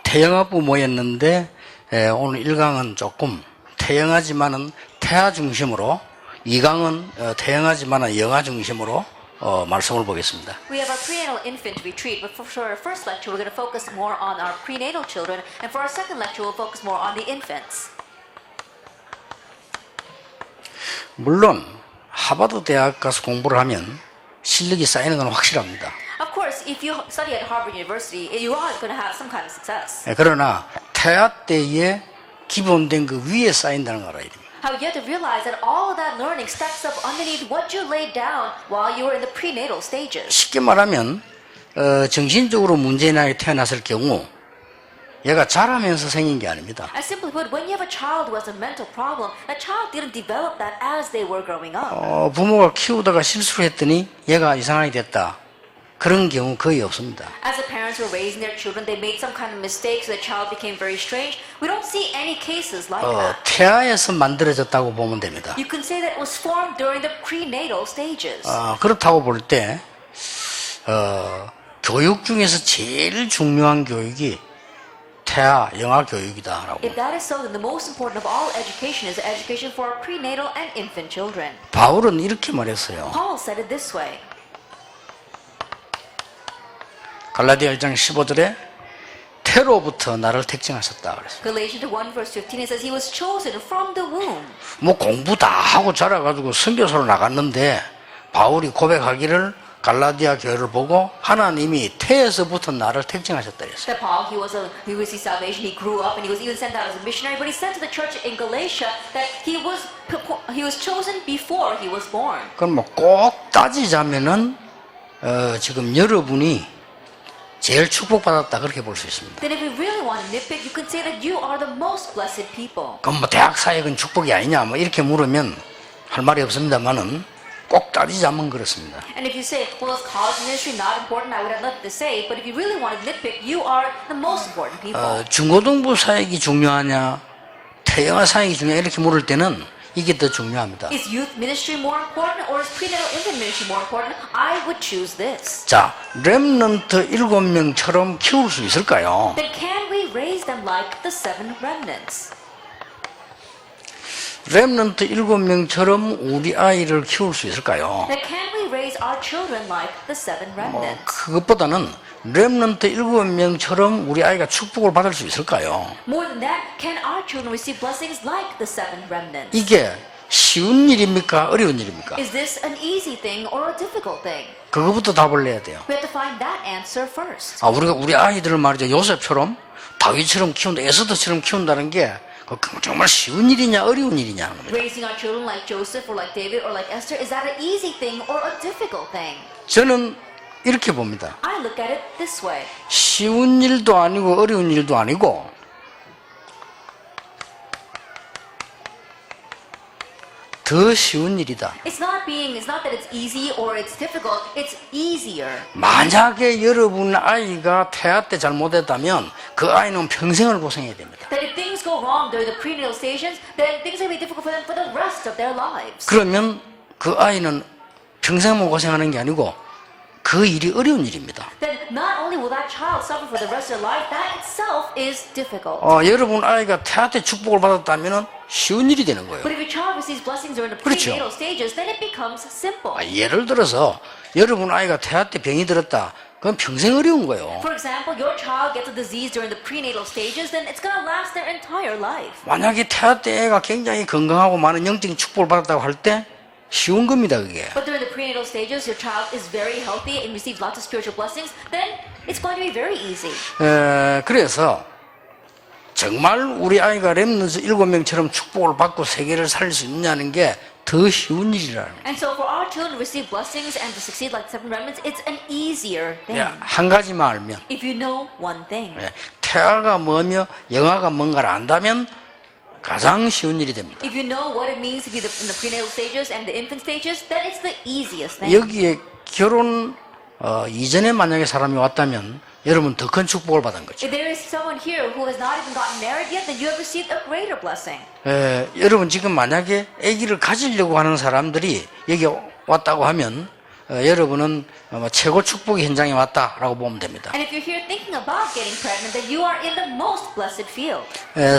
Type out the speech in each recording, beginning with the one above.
태영아부 모였는데 오늘 1강은 조금 태영하지만은 태아 중심으로, 2강은 태영하지만은 영아 중심으로 말씀을 보겠습니다. We have our prenatal infant retreat, but for our first lecture, we're going to focus more on our prenatal children, and for our second lecture, we'll focus more on the infants. 물론 하버드 대학 가서 공부를 하면 실력이 쌓이는 건 확실합니다. Of course, if you study at Harvard University, you are going to have some kind of success. 그러나 태아 때에 기본된 그 위에 쌓인다는 걸 알아야 됩니다. However, you have to realize that all of that learning stacks up underneath what you laid down while you were in the prenatal stages. 쉽게 말하면 정신적으로 문제인 아이 태어났을 경우 얘가 자라면서 생긴 게 아닙니다. As simply put, when you have a child who has a mental problem, that child didn't develop that as they were growing up. 부모가 키우다가 실수를 했더니 얘가 이상하게 됐다. 그런 경우 거의 없습니다. As the parents were raising their children, they made some kind of mistake, so the child became very strange. We don't see any cases like that. 태아에서 만들어졌다고 보면 됩니다. You can say that it was formed during the prenatal stages. 그렇다고 볼 때 교육 중에서 제일 중요한 교육이 태아 영아 교육이다라고. If that is so, then the most important of all education is the education for our prenatal and infant children. 바울은 이렇게 말했어요. Paul said it this way. 갈라디아 1장 15절에 태로부터 나를 택정하셨다 그랬어요. Galatians 1 verse 15 it says he was chosen from the womb. 뭐 공부 다 하고 자라가지고 선교사로 나갔는데 바울이 고백하기를 갈라디아 교회를 보고 하나님이 태에서부터 나를 택정하셨다 그랬어요. That Paul he received salvation, he grew up, and he was even sent out as a missionary. But he said to the church in Galatia that he was chosen before he was born. 그럼 뭐 꼭 따지자면은 지금 여러분이 제일 축복받았다 그렇게 볼 수 있습니다. Then if we really want to nitpick, you can say that you are the most blessed people. 그럼 뭐 대학 사역은 축복이 아니냐 뭐 이렇게 물으면 할 말이 없습니다만은 꼭 따지자면 그렇습니다. And if you say, well, is college ministry not important? I would have nothing to say. But if you really want to nitpick, you are the most important people. 중고등부 사역이 중요하냐, 태영아 사역이 중요하냐 이렇게 물을 때는 이게 더 중요합니다. Is youth ministry more important or is prenatal infant ministry more important? I would choose this. 자, 렘넌트 7명처럼 키울 수 있을까요? Then can we raise them like the 7 remnants? 렘넌트 7명처럼 우리 아이를 키울 수 있을까요? Then can we raise our children like the 7 remnants? 그것보다는 렘넌트 7명처럼 우리 아이가 축복을 받을 수 있을까요? More than that, can our children receive blessings like the 7 remnants? 이게 쉬운 일입니까? 어려운 일입니까? Is this an easy thing or a difficult thing? 그거부터 답을 내야 돼요. We have to find that answer first. 우리가 우리 아이들을 말이죠. 요셉처럼 다윗처럼 키운다, 에스더처럼 키운다는 게 정말 쉬운 일이냐 어려운 일이냐. Raising our children like Joseph or like David or like Esther, is that an easy thing or a difficult thing? 저는 이렇게 봅니다. I look at it this way. 쉬운 일도 아니고 어려운 일도 아니고 더 쉬운 일이다. It's not that it's easy or it's difficult. It's easier. 만약에 여러분 아이가 태아 때 잘못했다면 그 아이는 평생을 고생해야 됩니다. That if things go wrong during the prenatal stages, then things will be difficult for them for the rest of their lives. 그러면 그 아이는 평생만 고생하는 게 아니고 그 일이 어려운 일입니다. Then not only will that child suffer for the rest of their life, that itself is difficult. 여러분 아이가 태아 때 축복을 받았다면 쉬운 일이 되는 거예요. But if your child receives blessings during the 그렇죠. prenatal stages, then it becomes simple. 예를 들어서 여러분 아이가 태아 때 병이 들었다. 그건 평생 어려운 거예요. For example, your child gets a disease during the prenatal stages, then it's going to last their entire life. 만약에 태아 때 애가 굉장히 건강하고 많은 영적인 축복을 받았다고 할 때 쉬운 겁니다, 그게. But during the prenatal stages, your child is very healthy and receives lots of spiritual blessings, then it's going to be very easy. 그래서 정말 우리 아이가 렘넌트 7명처럼 축복을 받고 세계를 살릴 수 있냐는 게 더 쉬운 일이라는 거예요. And so for our children to receive blessings and to succeed like 7 remnants, it's an easier thing. 한 가지만 알면 If you know one thing. 태아가 뭐며 영아가 뭔가를 안다면 가장 쉬운 일이 됩니다. If you know what it means to be in the prenatal stages and the infant stages, then it's the easiest thing. 여기에 결혼 이전에 만약에 사람이 왔다면 여러분 더 큰 축복을 받은 거죠. If there is someone here who has not even gotten married yet, then you have received a greater blessing. 여러분 지금 만약에 아기를 가지려고 하는 사람들이 여기 왔다고 하면 여러분은 최고 축복의 현장에 왔다라고 보면 됩니다. And if you're here thinking about getting pregnant, then you are in the most blessed field.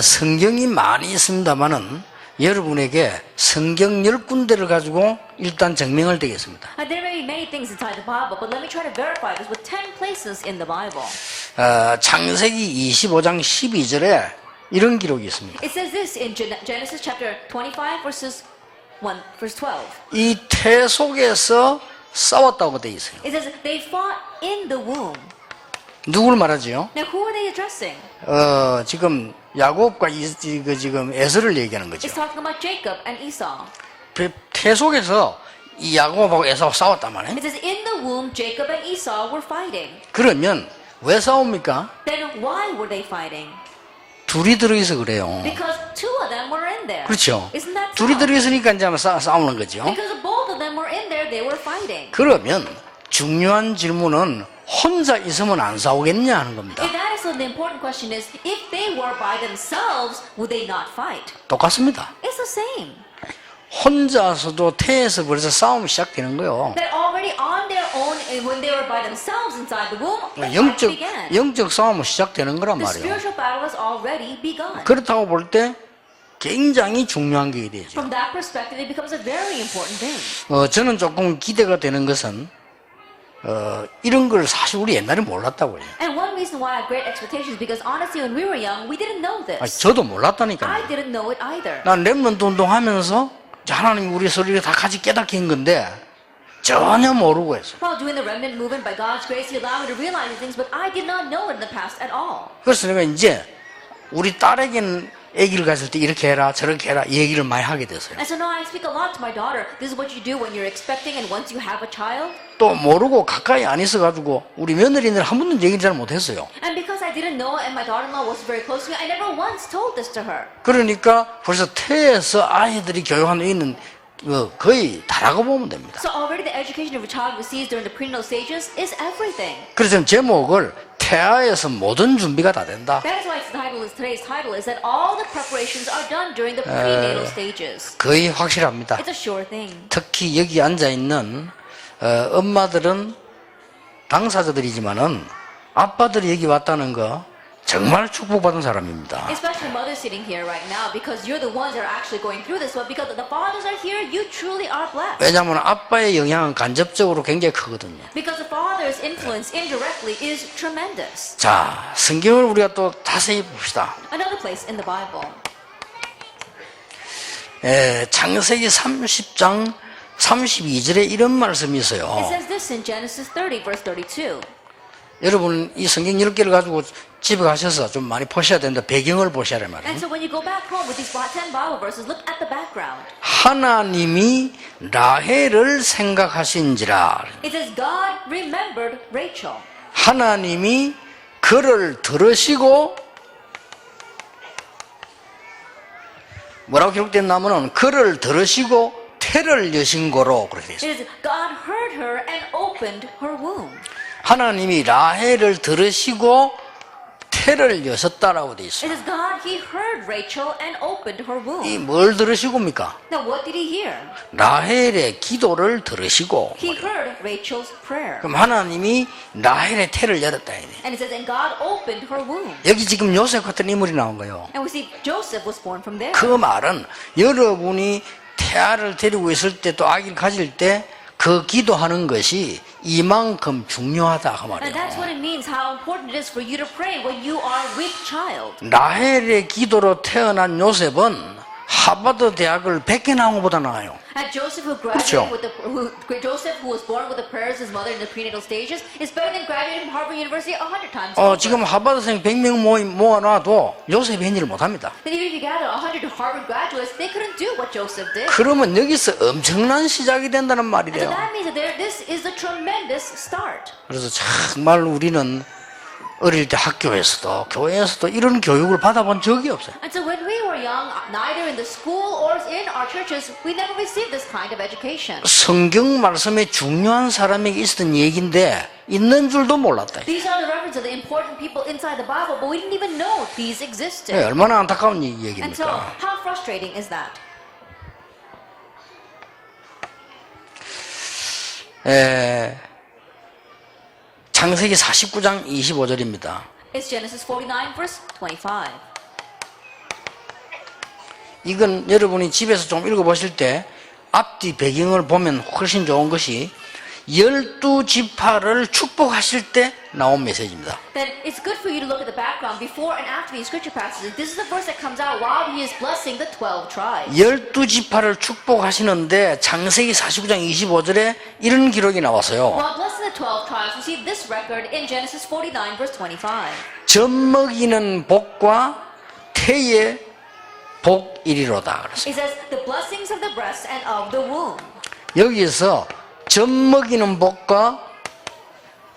성경이 많이 있습니다만은 여러분에게 성경 10군데를 가지고 일단 증명을 드리겠습니다. There may be many things inside the Bible, but let me try to verify this with 10 places in the Bible. 창세기 25장 12절에 이런 기록이 있습니다. It says this in Genesis chapter 25, verse 12. 이 태 속에서 싸웠다고 되어 있어요. It says they fought in the womb. 누굴 말하지요? Now, who are they addressing? 지금 야곱과 지금 에서를 얘기하는 거죠. It's talking about Jacob and Esau. 태 속에서 이 야곱하고 에서하고 싸웠단 말이에요. It says in the womb, Jacob and Esau were fighting. 그러면 왜 싸웁니까? Then why were they fighting? 둘이 들어있어 그래요. Because two of them were in there. 그렇죠. Isn't that 둘이 so? 들어있으니까 이제 싸우는 거죠. Because both of them were in there, they were fighting. 그러면 중요한 질문은 혼자 있으면 안 싸우겠냐 하는 겁니다. If that is so, the important question is, if they were by themselves, would they not fight? 똑같습니다. It's the same. 혼자서도 태에서 벌써 싸움이 시작되는 거예요. That already on their own, when they were by themselves inside the womb, the fight began. 영적 싸움은 시작되는 거란 The 말이에요. spiritual battle has already begun. 그렇다고 볼 때 굉장히 중요한 게 되죠. From that perspective, it becomes a very important thing. 저는 조금 기대가 되는 것은 이런 걸 사실 우리 옛날에 몰랐다고요. And one reason why I have great expectations is because honestly, when we were young, we didn't know this. 저도 몰랐다니까요. I didn't know it either. 난 렘넌트 운동하면서 하나님이 우리 소리를 다 같이 깨닫게 한 건데 전혀 모르고 했어요. While doing the remnant movement, by God's grace, He allowed me to realize these things, but I did not know it in the past at all. 그래서 내가 이제 우리 딸에게는 아기를 가질 때 이렇게 해라 저렇게 해라 이 얘기를 많이 하게 됐어요. And so now I speak a lot to my daughter. This is what you do when you're expecting and once you have a child. 또 모르고 가까이 안 있어가지고 우리 며느리는 한 번도 얘기를 잘 못했어요. And because I didn't know and my daughter-in-law was very close to me, I never once told this to her. 그러니까 벌써 태에서 아이들이 교육하는 있는 거의 다라고 보면 됩니다. So already the education of a child receives during the prenatal stages is everything. 그래서 제목을 태아에서 모든 준비가 다 된다. That is why today's title is that all the preparations are done during the prenatal stages. 거의 확실합니다. It's a sure thing. 특히 여기 앉아 있는 엄마들은 당사자들이지만은 아빠들이 여기 왔다는 거 정말 축복받은 사람입니다. Especially mothers sitting here right now, because you're the ones that are actually going through this. But because the fathers are here, you truly are blessed. 왜냐하면 아빠의 영향은 간접적으로 굉장히 크거든요. Because the father's influence indirectly is tremendous. 자, 성경을 우리가 또 자세히 봅시다. Another place in the Bible. 창세기 30장 32절에 이런 말씀이 It 있어요. says this in Genesis 30, verse 32. 여러분 이 성경 10개를 가지고 집에 가셔서 좀 많이 보셔야 되는데 배경을 보셔야 말이에요. And so when you go back home with these 10 Bible verses, look at the background. 하나님이 라헬을 생각하신지라. It says God remembered Rachel. 하나님이 그를 들으시고 뭐라고 기록됐냐면은 그를 들으시고 태를 여신 거로 그렇게 It 있어요. is God heard her and opened her womb. 하나님이 라헬을 들으시고 태를 여셨다라고 돼 It 있어요. is God, He heard Rachel and opened her 이 womb. 뭘 들으시고입니까? Now what did He hear? 라헬의 기도를 들으시고 He heard Rachel's prayer. 그럼 하나님이 라헬의 태를 열었다. 이래. And it says, and God opened her womb. 여기 지금 요셉 같은 인물이 나온 거예요. And we see Joseph was born from there. 그 말은 여러분이 태아를 데리고 있을 때 또 아기를 가질 때 그 기도하는 것이 이만큼 중요하다 그 And that's what 말이에요. it means, how important it is for you to pray when you are with child. 라헬의 기도로 태어난 요셉은 하버드 대학을 100개 나온 것보다 나아요. And Joseph, who 그렇죠. Joseph, who was born with the prayers of his mother in the prenatal stages, is better than graduating from Harvard University 100 times. 지금 하버드생 100명 모아놔도 요셉이 행위를 못합니다. Then even if you gather 100 Harvard graduates, they couldn't do what Joseph did. 그러면 여기서 엄청난 시작이 된다는 말이 And so 돼요. that means that this is a tremendous start. 그래서 정말 우리는 어릴 때 학교에서도 교회에서도 이런 교육을 받아본 적이 없어요. And so when we were young, neither in the school or in our churches, we never received this kind of education. 성경 말씀에 중요한 사람에게 있었던 얘기인데 있는 줄도 몰랐다. These are the references of the important people inside the Bible, but we didn't even know these existed. 얼마나 안타까운 And so, 얘기입니까? how frustrating is that? 창세기 49장 25절입니다. It's Genesis 49, verse 25. 이건 여러분이 집에서 좀 읽어보실 때 앞뒤 배경을 보면 훨씬 좋은 것이 12지파를 축복하실 때 나온 메시지입니다. Then it's good for you to look at the background before and after these scripture passages. This is the verse that comes out while he is blessing the 12 tribes. 12지파를 축복하시는데 창세기 49장 25절에 이런 기록이 나왔어요. While blessing the 12 tribes, we see this record in Genesis 49, verse 25. 젖 먹이는 복과 태의 복이리로다 그랬어요. It says, the blessings of the breast and of the womb. 여기에서 젖 먹이는 복과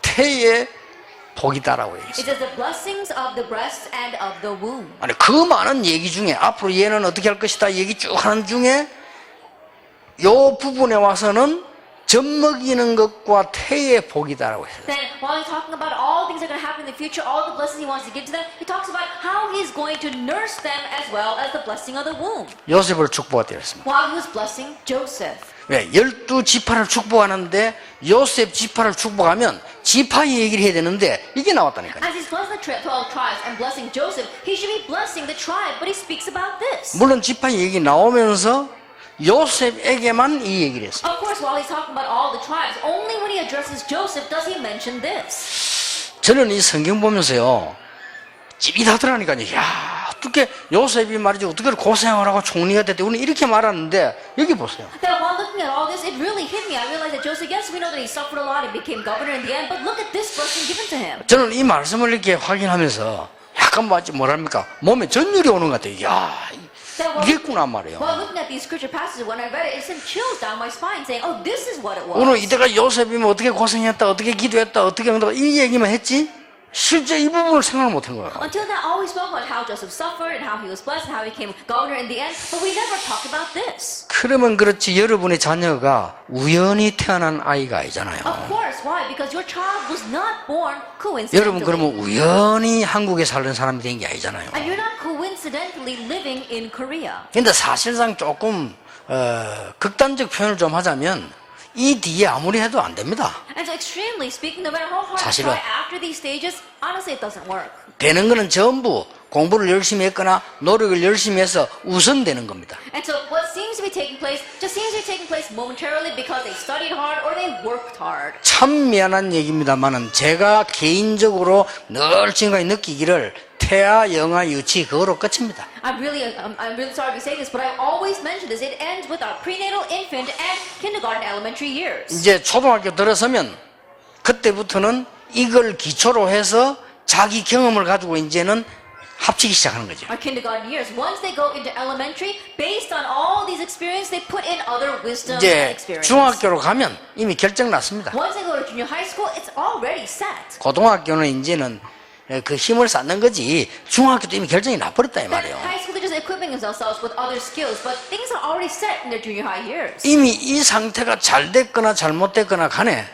태의 복이다라고 It 얘기했어요. says, the blessings of the breast and of the womb. 아니 그 많은 얘기 중에 앞으로 얘는 어떻게 할 것이다 얘기 쭉 하는 중에 요 부분에 와서는 젖 먹이는 것과 태의 복이다라고 했어요. Then, while he's talking about all things that are going to happen in the future, all the blessings he wants to give to them, he talks about how he's going to nurse them as well as the blessing of the womb. 요셉을 축복했다 그랬습니다. While he was blessing Joseph. 왜? 12지파를 축복하는데 요셉 지파를 축복하면 지파의 얘기를 해야 되는데 이게 나왔다니까요. As he's blessing the 12 tribes and blessing Joseph, he should be blessing the tribe, but he speaks about this. 물론 지파의 얘기 나오면서 요셉에게만 이 얘기를 했어요. Of course, while he's talking about all the tribes, only when he addresses Joseph does he mention this. 저는 이 성경 보면서요 찌릿하더라니까요. 야 어떻게 요셉이 말이지 어떻게 고생을 하고 총리가 됐대 우리는 이렇게 말하는데 여기 보세요. Then while looking at all this, it really hit me. I realized that Joseph, yes, we know that he suffered a lot and became governor in the end, but look at this blessing given to him. 저는 이 말씀을 이렇게 확인하면서 약간 뭐랄까 몸에 전율이 오는 것 같아요. 야 이겠구나 말이에요. While looking at these scripture passages, when I read it, it sent chills down my spine saying, oh, this is what it was. 오늘 이때가 요셉이면 어떻게 고생했다 어떻게 기도했다 어떻게 응답 이 얘기만 했지 실제 이 부분을 생각을 못한 거예요. Until now, all we spoke about how Joseph suffered and how he was blessed and how he became governor in the end, but we never talked about this. 그러면 그렇지 여러분의 자녀가 우연히 태어난 아이가 아니잖아요. Of course, why? Because your child was not born 여러분 coincidentally. 그러면 우연히 한국에 살던 사람이 된 게 아니잖아요. And you're not coincidentally living in Korea. 근데 사실상 조금 극단적 표현을 좀 하자면 이 뒤에 아무리 해도 안 됩니다. And so extremely speaking, no matter how hard you 사실은 try after these stages, honestly, it doesn't work. 되는 거는 전부 공부를 열심히 했거나 노력을 열심히 해서 우선 되는 겁니다. And so what seems to be taking place just seems to be taking place momentarily because they studied hard or they worked hard. 참 미안한 얘기입니다만은 제가 개인적으로 늘 지금까지 느끼기를 태아, 영아, 유치 그거로 끝입니다. I'm really sorry to say this, but I always mention this. It ends with our prenatal, infant, and kindergarten, elementary years. 이제 초등학교 들어서면 그때부터는 이걸 기초로 해서 자기 경험을 가지고 이제는 합치기 시작하는 거죠. Our kindergarten years. Once they go into elementary, based on all these experiences, they put in other wisdom and 이제 experience. 중학교로 가면 이미 결정 났습니다. Once they go to junior high school, it's already set. 고등학교는 이제는 그 힘을 쌓는 거지 중학교도 이미 결정이 나버렸다 이 Then 말이에요. high school, they're just equipping themselves with other skills, but things are already set in their junior high years. 이미 이 상태가 잘 됐거나 잘못됐거나 간에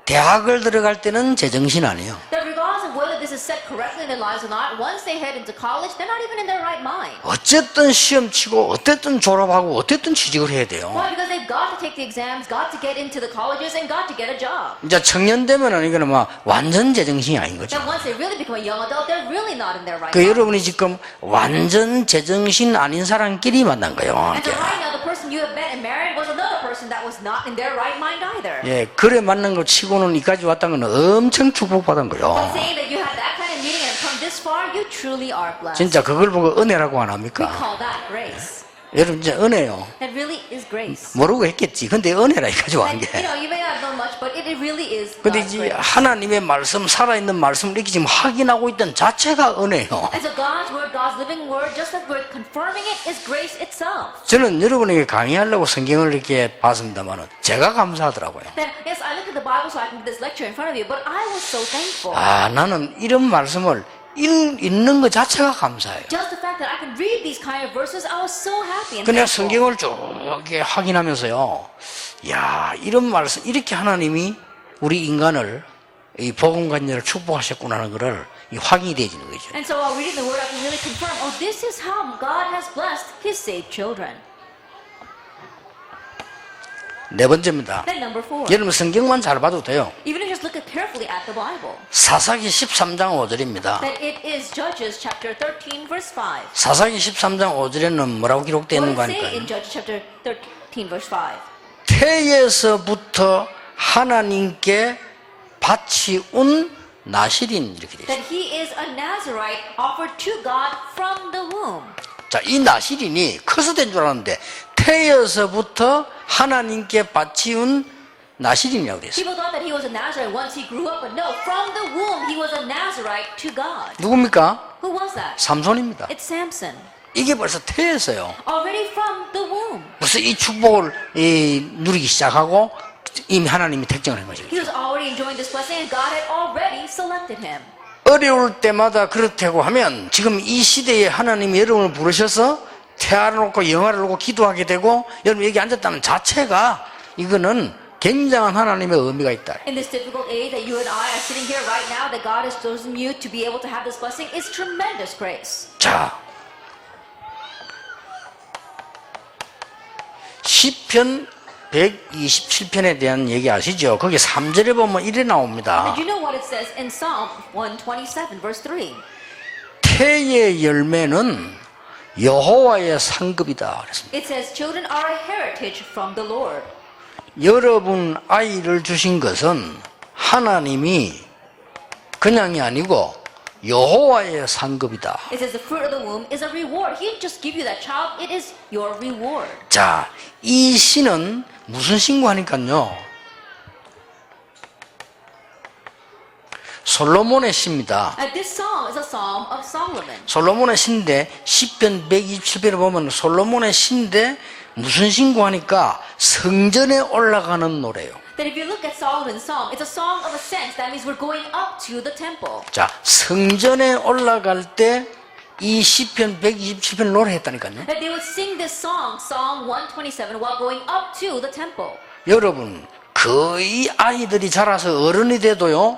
대학을 들어갈 때는 제정신 아니에요. That regardless of whether this is set correctly in their lives or not, once they head into college, they're not even in their right mind. 어쨌든 시험 치고 어쨌든 졸업하고 어쨌든 취직을 해야 돼요. Why? Because they've got to take the exams, got to get into the colleges, and got to get a job. 이제 청년 되면은 이거는 막 완전 제정신이 아닌 거죠. Then once they really become a young adult, they're really not in their right 그 mind. 여러분이 지금 완전 제정신 아닌 사람끼리 만난 거예요. And so right now, the person you have met and married was another person that was not in their right mind either. 예, 그래 만난 거 치고는 이까지 왔다는 건 엄청 축복받은 But 거예요. saying that you had that kind of meeting and have come this far, you truly are blessed. 진짜 그걸 보고 은혜라고 안 We 합니까? call that grace. 여러분 진짜 은혜요. That really is grace. 모르고 했겠지. 근데 은혜라 이까지 완 And, 게. you may not know much, but it really is 근데 God's 이제 grace. 하나님의 말씀, 살아있는 말씀을 이렇게 지금 확인하고 있던 자체가 은혜요. And so God's word, God's living word, just as we're confirming it, is grace itself. 저는 여러분에게 강의하려고 성경을 이렇게 봤습니다만 제가 감사하더라고요. Then, yes, I looked at the Bible so I can do this lecture in front of you, but I was so thankful. 아, 나는 이런 말씀을 읽는 것 자체가 감사해요. Just the fact that I could read these kind of verses, I was so happy and 그냥 thankful. 성경을 쭉 이렇게 확인하면서요. 야, 이런 말씀, 이렇게 하나님이 우리 인간을 이 복음관념을 축복하셨구나 하는 것을 이 확인이 되어지는 거죠. And so while reading the word, I can really confirm, oh, this is how God has blessed his saved children. 네 번째입니다. Then number 4. 여러분 성경만 잘 봐도 돼요. Even if you just look at carefully at the Bible, 사사기 13장 5절입니다. that it is Judges chapter 13 verse 5. 사사기 13장 5절에는 뭐라고 기록되어 있는 What 거 does it say in 아닐까요? Judges chapter 13 verse 5? 태에서부터 하나님께 바치운 나실인 이렇게 되어 있습니다. That he is a Nazarite offered to God from the womb. 자, 이 나실인이 커서 된 줄 알았는데 태에서부터 하나님께 바치운 나실인이라고 되어 있어요. People thought that he was a Nazarite once he grew up, but no, from the womb he was a Nazarite to God. 누굽니까? Who was that? 삼손입니다. It's Samson. 이게 벌써 태에서요. Already from the womb. 벌써 이 축복을 누리기 시작하고 이미 하나님이 택정을 한 거죠. He was already enjoying this blessing and God had already selected him. 어려울 때마다 그렇다고 하면 지금 이 시대에 하나님이 여러분을 부르셔서 태아놓고 영화를 놓고 기도하게 되고 여러분 여기 앉았다는 자체가 이거는 굉장한 하나님의 의미가 있다. In this difficult age that you and I are sitting here right now, that God has chosen you to be able to have this blessing is tremendous grace. 자, 시편 127편에 대한 얘기 아시죠? 거기 3절에 보면 이래 나옵니다. And you know what it says in Psalm 127 verse 3? 태의 열매는 여호와의 상급이다 그랬습니다. It says, children are a heritage from the Lord. 여러분 아이를 주신 것은 하나님이 그냥이 아니고 여호와의 상급이다. It says the fruit of the womb is a reward. He didn't just give you that child, it is your reward. 자, 이 시는 무슨 신고하니까요? 솔로몬의 시입니다. And this psalm is a psalm of Solomon. 솔로몬의 시인데 시편 127편에 보면 솔로몬의 시인데 무슨 신고하니까 성전에 올라가는 노래요. That if you look at Solomon's psalm, it's a song of ascent. That means we're going up to the temple. 자, 성전에 올라갈 때 이 시편 127편 노래했다니까요. That they would sing this song, Psalm 127, while going up to the temple. 여러분, 거의 아이들이 자라서 어른이 돼도요,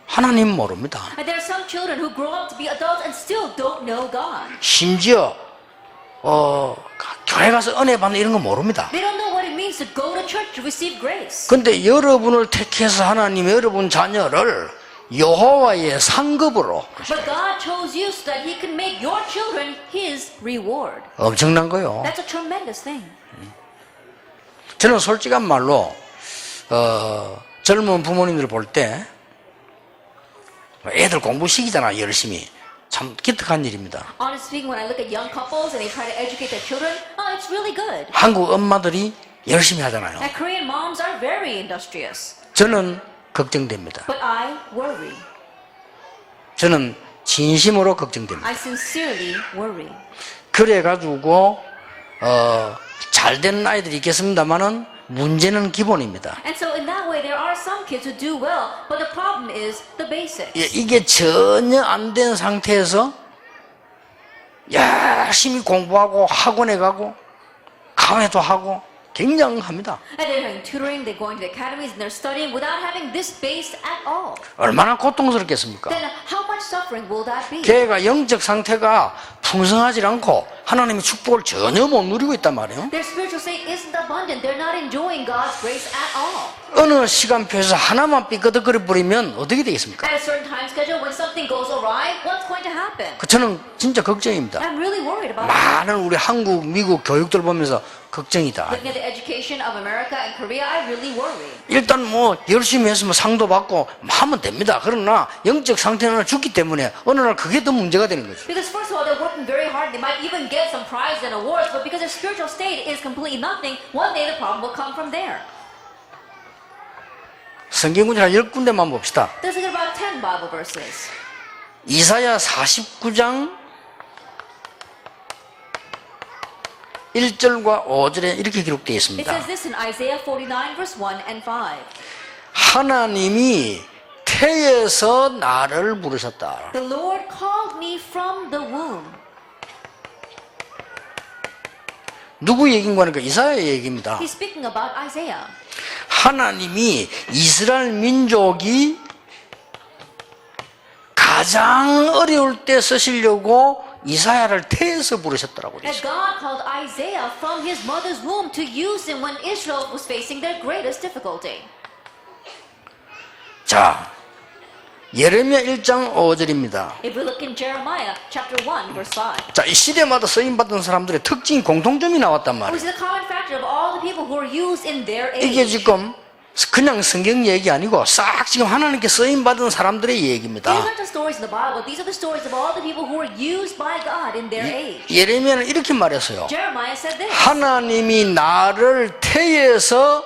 하나님 모릅니다. And there are some children who grow up to be adults and still don't know God. 심지어 교회 가서 은혜 받는 이런 거 모릅니다. They don't know what it means to go to church to receive grace. 근데 여러분을 택해서 하나님 여러분 자녀를 여호와의 상급으로 But God chose you so that He can make your children His reward. 엄청난 거요. That's a tremendous thing. 저는 솔직한 말로 젊은 부모님들 볼 때 애들 공부시키잖아 열심히. 참 기특한 일입니다. Honestly speaking, when I look at young couples and they try to educate their children, oh, it's really good. 한국 엄마들이 열심히 하잖아요. And Korean moms are very industrious. 저는 걱정됩니다. But I worry. 저는 진심으로 걱정됩니다. I sincerely worry. 그래가지고 잘 되는 아이들이 있겠습니다만은 문제는 기본입니다. And so in that way, there are some kids who do well, but the problem is the basics. 이게 전혀 안 된 상태에서 열심히 공부하고 학원에 가고 강의도 하고 굉장합니다. And they're having tutoring, they're going to the academies, and they're studying without having this base at all. 얼마나 고통스럽겠습니까? Then how much suffering will that be? 걔가 영적 상태가 풍성하지 않고 하나님의 축복을 전혀 못 누리고 있단 말이에요. Their spiritual state isn't abundant. They're not enjoying God's grace at all. 어느 시간표에서 하나만 삐끄덕거려 버리면 어떻게 되겠습니까? At a certain time schedule, when something goes awry, what's going to happen? 저는 진짜 걱정입니다. I'm really worried about it. 많은 우리 한국, 미국 교육들 보면서 걱정이다. Looking at the education of America and Korea, I really worry. 일단 뭐 열심히 했으면 상도 받고 하면 됩니다. 그러나 영적 상태는 죽기 때문에 어느 날 그게 더 문제가 되는 거죠. Because first of all, they're working very hard. They might even get some prizes and awards, but because their spiritual state is completely nothing, one day the problem will come from there. 성경 구절 한 10군데만 봅시다. Let's look at about 10 Bible verses. 이사야 49장 1절과 5절에 이렇게 기록되어 It 있습니다. says this in Isaiah 49 verse 1 and 5. 하나님이 태에서 나를 부르셨다. The Lord called me from the womb. 누구 얘기인 거니까 이사야의 얘기입니다. He's speaking about Isaiah. 하나님이 이스라엘 민족이 가장 어려울 때 쓰시려고 이사야를 태에서 부르셨더라고요. That God called Isaiah from his mother's womb to use him when Israel was facing their greatest difficulty. 자, 예레미야 1장 5절입니다. If we look in Jeremiah chapter 1, verse 5, 자, 이 시대마다 쓰임받은 사람들의 특징, 공통점이 나왔단 we 말이에요. see the common factor of all the people who were used in their 이게 age. 지금 그냥 성경 얘기 아니고 싹 지금 하나님께 쓰임받은 사람들의 얘기입니다. These aren't just stories in the Bible. These are the stories of all the people who were used by God in their age. 예레미야는 이렇게 말했어요. Jeremiah said this. 하나님이 나를 태에서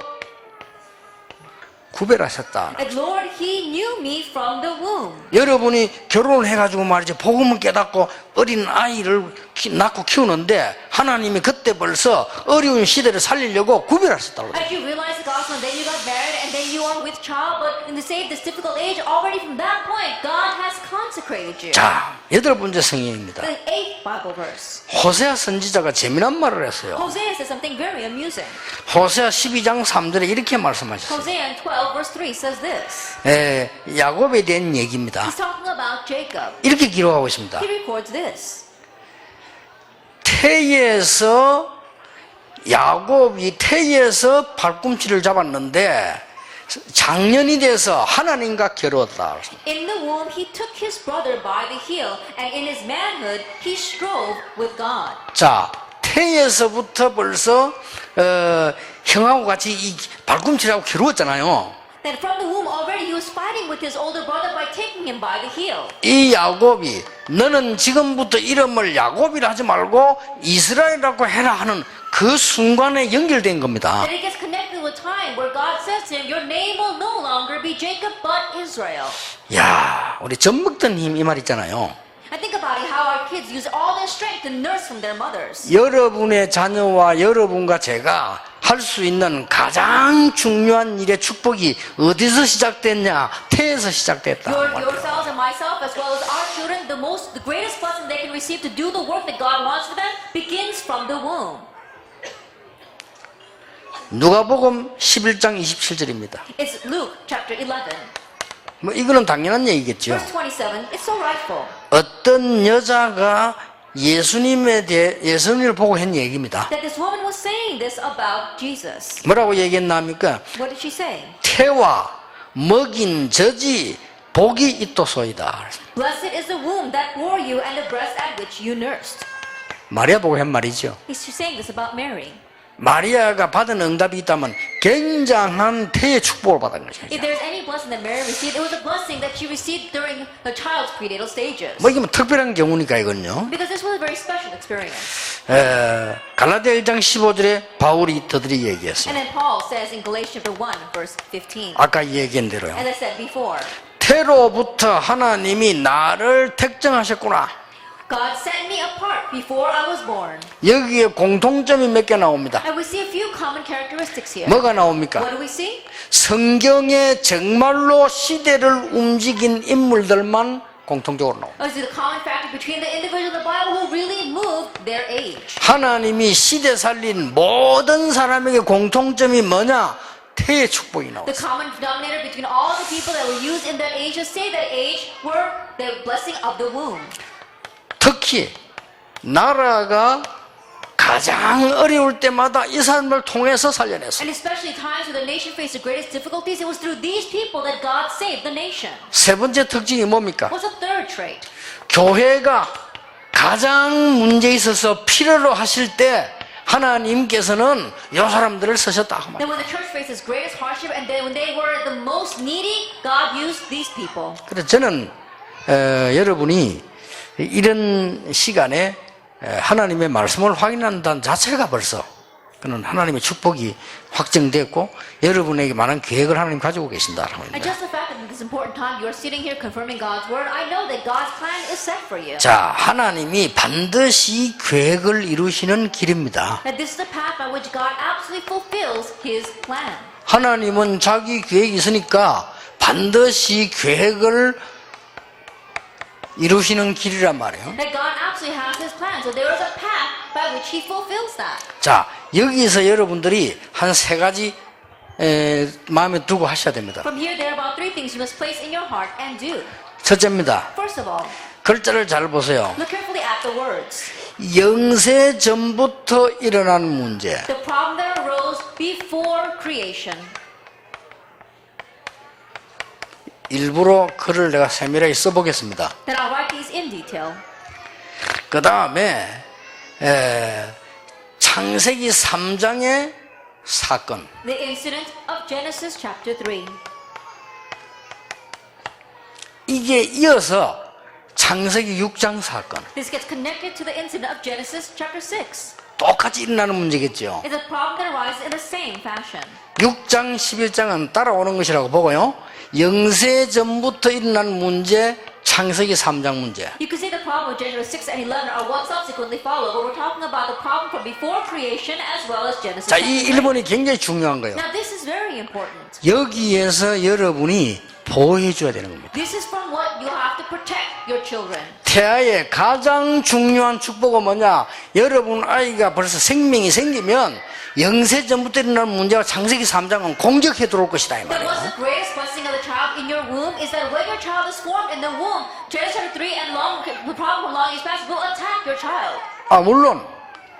구별하셨다. That Lord, He knew me from the womb. 여러분이 결혼을 해가지고 말이죠. 복음을 깨닫고 어린 아이를 낳고 키우는데 하나님이 그때 벌써 어려운 시대를 살리려고 구별하셨다고 그래요. As you realize the gospel, and then you got married, and then you are with child, but in the save this difficult age, already from that point, God has consecrated you. 자, 8번째 성경입니다. The 8th Bible verse. 호세아 선지자가 재미난 말을 했어요. Hosea says something very amusing. 호세아 12장 3절에 이렇게 말씀하셨어요. Hosea 12 verse 3 says this. 야곱에 대한 얘기입니다. He's talking about Jacob. 이렇게 기록하고 있습니다. He records this. 태에서 야곱이 태에서 발꿈치를 잡았는데 장년이 돼서 하나님과 겨루었다. In the womb, he took his brother by the heel, and in his manhood, he strove with God. 자, 태에서부터 벌써 형하고 같이 이 발꿈치라고 겨루었잖아요. Then from the womb already he was fighting with his older brother by taking him by the heel. 이 야곱이 너는 지금부터 이름을 야곱이라 하지 말고 이스라엘이라고 해라 하는 그 순간에 연결된 겁니다. Then it gets connected with time where God says to him, your name will no longer be Jacob but Israel. 야, 우리 젖 먹던 힘 이 말 있잖아요. I think about it, how our kids use all their strength to nurse from their mothers. 여러분의 자녀와 여러분과 제가 할 수 있는 가장 중요한 일의 축복이 어디서 시작됐냐? 태에서 시작됐다. Yourselves and myself, as well as our children, the greatest blessing they can receive to do the work that God wants for them begins from the womb. 누가복음 11장 27절입니다. It's Luke chapter 11, 뭐 이거는 당연한 얘기겠죠. verse 27. It's so rightful. 어떤 여자가 예수님을 보고 한 얘기입니다. That this woman was saying this about Jesus. 뭐라고 얘기했나합니까? What did she say? 태와 먹인 젖이 복이 있도소이다. Blessed is the womb that bore you and the breast at which you nursed. 마리아 보고 한 말이죠. He's saying this about Mary. 마리아가 받은 응답이 있다면 굉장한 태의 축복을 받은 것이죠. If there's any blessing that Mary received, it was a blessing that she received during the child's prenatal stages. 뭐 이게 뭐 특별한 경우니까 이건요. Because this was a very special experience. 갈라디아 1장 15절에 바울이 더들이 얘기했어요. And then Paul says in Galatians chapter 1, verse 15, 아까 얘기한 대로요. as I said before, 태로부터 하나님이 나를 택정하셨구나. God set me apart before I was born. 여기에 공통점이 몇 개 나옵니다. And we see a few common characteristics here. 뭐가 나옵니까? What do we see? 성경에 정말로 시대를 움직인 인물들만 공통적으로 나옵니다. We see the common factor between the individuals in the Bible who really moved their age. 하나님이 시대 살린 모든 사람에게 공통점이 뭐냐? 태의 축복이 The 나옵니다. common denominator between all the people that were used in that age to save that age were the blessing of the womb. 특히 나라가 가장 어려울 때마다 이 사람을 통해서 살려냈어요. And especially times where the nation faced the greatest difficulties, it was through these people that God saved the nation. 세 번째 특징이 뭡니까? What's the third trait? 교회가 가장 문제 있어서 필요로 하실 때 하나님께서는 이 사람들을 쓰셨다. Then when the church faced its greatest hardship, and then when they were the most needy, God used these people. 그래서 저는 여러분이 이런 시간에 하나님의 말씀을 확인한다는 자체가 벌써 그는 하나님의 축복이 확정됐고 여러분에게 많은 계획을 하나님 가지고 계신다라는 And 겁니다. just the fact that in this important time you are sitting here confirming God's word, I know that God's plan is set for you. 자, 하나님이 반드시 계획을 이루시는 길입니다. That this is the path by which God absolutely fulfills His plan. 하나님은 자기 계획이 있으니까 반드시 계획을 이루시는 길이란 말이에요. That God absolutely has His plan. So there is a path by which He fulfills that. 자, 여기서 여러분들이 한 세 가지 마음에 두고 하셔야 됩니다. From here, there are about three things you must place in your heart and do. 첫째입니다. First of all, 글자를 잘 보세요. Look carefully at the words. 영세 전부터 일어난 문제. The problem that arose before creation. 일부러 글을 내가 세밀하게 써보겠습니다. Then I'll write these in detail. 그 다음에 창세기 3장의 사건. The incident of Genesis chapter 3. 이게 이어서 창세기 6장 사건. This gets connected to the incident of Genesis chapter 6. 똑같이 일어나는 문제겠죠. It's a problem that arises in the same fashion. 6장 11장은 따라오는 것이라고 보고요. 영세 전부터 일어난 문제, 창세기 3장 문제. You can say the problem of Genesis 6 and 11 are what subsequently follow, but we're talking about the problem from before creation as well as Genesis 자, chapter 이 3. 1번이 굉장히 중요한 거예요. Now this is very important. 여기에서 여러분이 보호해 줘야 되는 겁니다. This is from what you have to protect your children. 태아의 가장 중요한 축복은 뭐냐? 여러분 아이가 벌써 생명이 생기면 영세 전부터 일어나는 문제와 창세기 3장은 공격해 들어올 것이다 이 But what's 말이에요. the greatest blessing of the child in your womb is that when your child is formed in the womb, Genesis chapter 3 and the problem from long years past will attack your child. 물론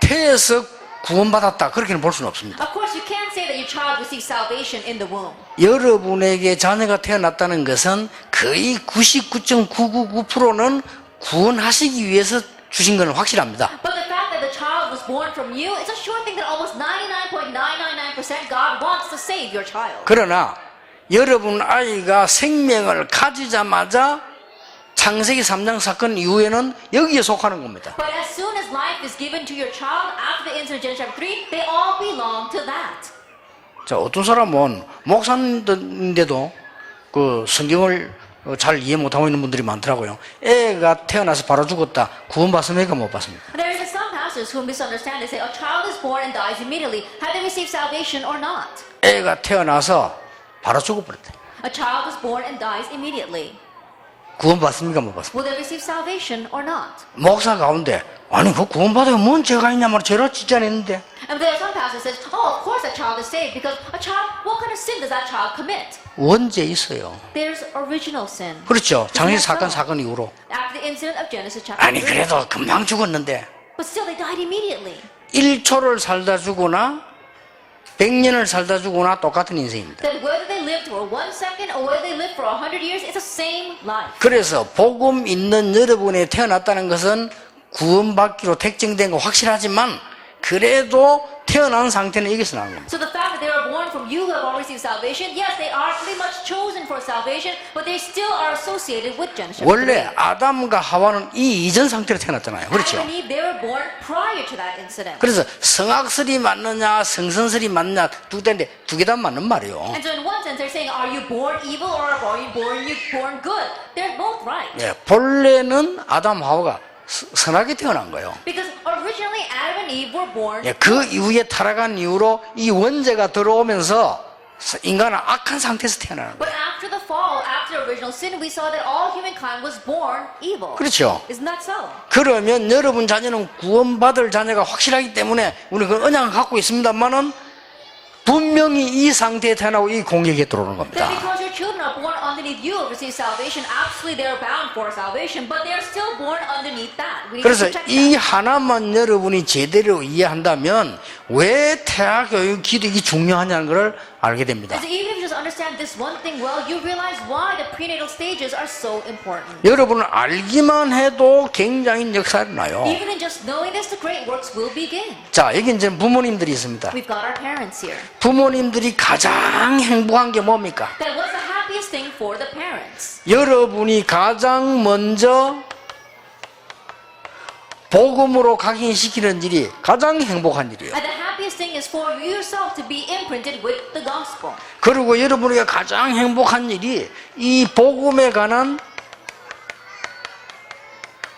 태에서 구원받았다 그렇게는 볼 수는 없습니다. Of course, you can't say that your child received salvation in the womb. 여러분에게 자녀가 태어났다는 것은 거의 99.999%는 구원하시기 위해서 주신 건 확실합니다. But the fact that the child was born from you, it's a sure thing that almost 99.999% God wants to save your child. 그러나 여러분 아이가 생명을 가지자마자 창세기 3장 사건 이후에는 여기에 속하는 겁니다. But as soon as life is given to your child after the incident of Genesis chapter 3, they all belong to that. 자, 어떤 사람은 목사인데도 그 성경을 잘 이해 못하고 있는 분들이 많더라고요. 애가 태어나서 바로 죽었다. 구원받습니까? 못 받습니까? There is some pastors who misunderstand. They say a child is born and dies immediately. Have they received salvation or not? 애가 태어나서 바로 죽어버렸대. A child is born and dies immediately. 구원받습니까? 못 받습니까? Will they receive salvation or not? 목사 가운데 아니 그 구원받아야 뭔 죄가 있냐 말이야. 죄를 짓지 않았는데. And there are some pastors who says, oh, of course that child is saved because a child, what kind of sin does that child commit? 원죄 있어요. There's original sin. 그렇죠. 장세 사건 so? 사건 이후로. After the incident of Genesis chapter 아니 3. 그래도 금방 죽었는데 But still they died immediately. 1초를 살다 죽거나 100년을 살다 죽거나 똑같은 인생입니다. That whether they lived for 1 second or whether they lived for 100 years, it's the same life. 그래서 복음 있는 여러분이 태어났다는 것은 구원받기로 택정된 거 확실하지만 그래도 태어난 상태는 여기서 나온 겁니다. So the fact that they are born from you who have all received salvation, yes, they are pretty much chosen for salvation, but they still are associated with Genesis chapter 3. 원래 아담과 하와는 이 이전 상태로 태어났잖아요. 그렇죠? Adam and Eve, they were born prior to that incident. 그래서 성악설이 맞느냐 성선설이 맞느냐 두 개인데 두 개 다 맞는 말이에요. And so in one sense, they're saying, are you born evil or are you born good? They're both right. 예, 본래는 아담 하와가 선하게 태어난 거예요. Because originally Adam and Eve were born. 예, 그 이후에 타락한 이후로 이 원죄가 들어오면서 인간은 악한 상태에서 태어나는 거예요. But after the fall, after original sin, we saw that all humankind was born evil. 그렇죠. Isn't that so? 그러면 여러분 자녀는 구원받을 자녀가 확실하기 때문에 우리 그 언약을 갖고 있습니다만은 분명히 이 상태에 태어나고 이 공격에 들어오는 That 겁니다. because your children are born underneath you have received salvation, absolutely they are bound for salvation, but they are still born underneath that. We need 그래서 to protect 이 that. 하나만 여러분이 제대로 이해한다면 왜 태아 교육 기득이 중요하냐는 걸 알게 됩니다. And so even if you just understand this one thing well, you realize why the prenatal stages are so important. 여러분은 알기만 해도 굉장히 역사가 나요. Even in just knowing this, the great works will begin. 자, 여기 이제 부모님들이 있습니다. We've got our parents here. 부모님들이 가장 행복한 게 뭡니까? That was the happiest thing for the parents. 여러분이 가장 먼저 복음으로 각인시키는 일이 가장 행복한 일이에요. And the happiest thing is for you yourself to be imprinted with the gospel. 그리고 여러분에게 가장 행복한 일이 이 복음에 관한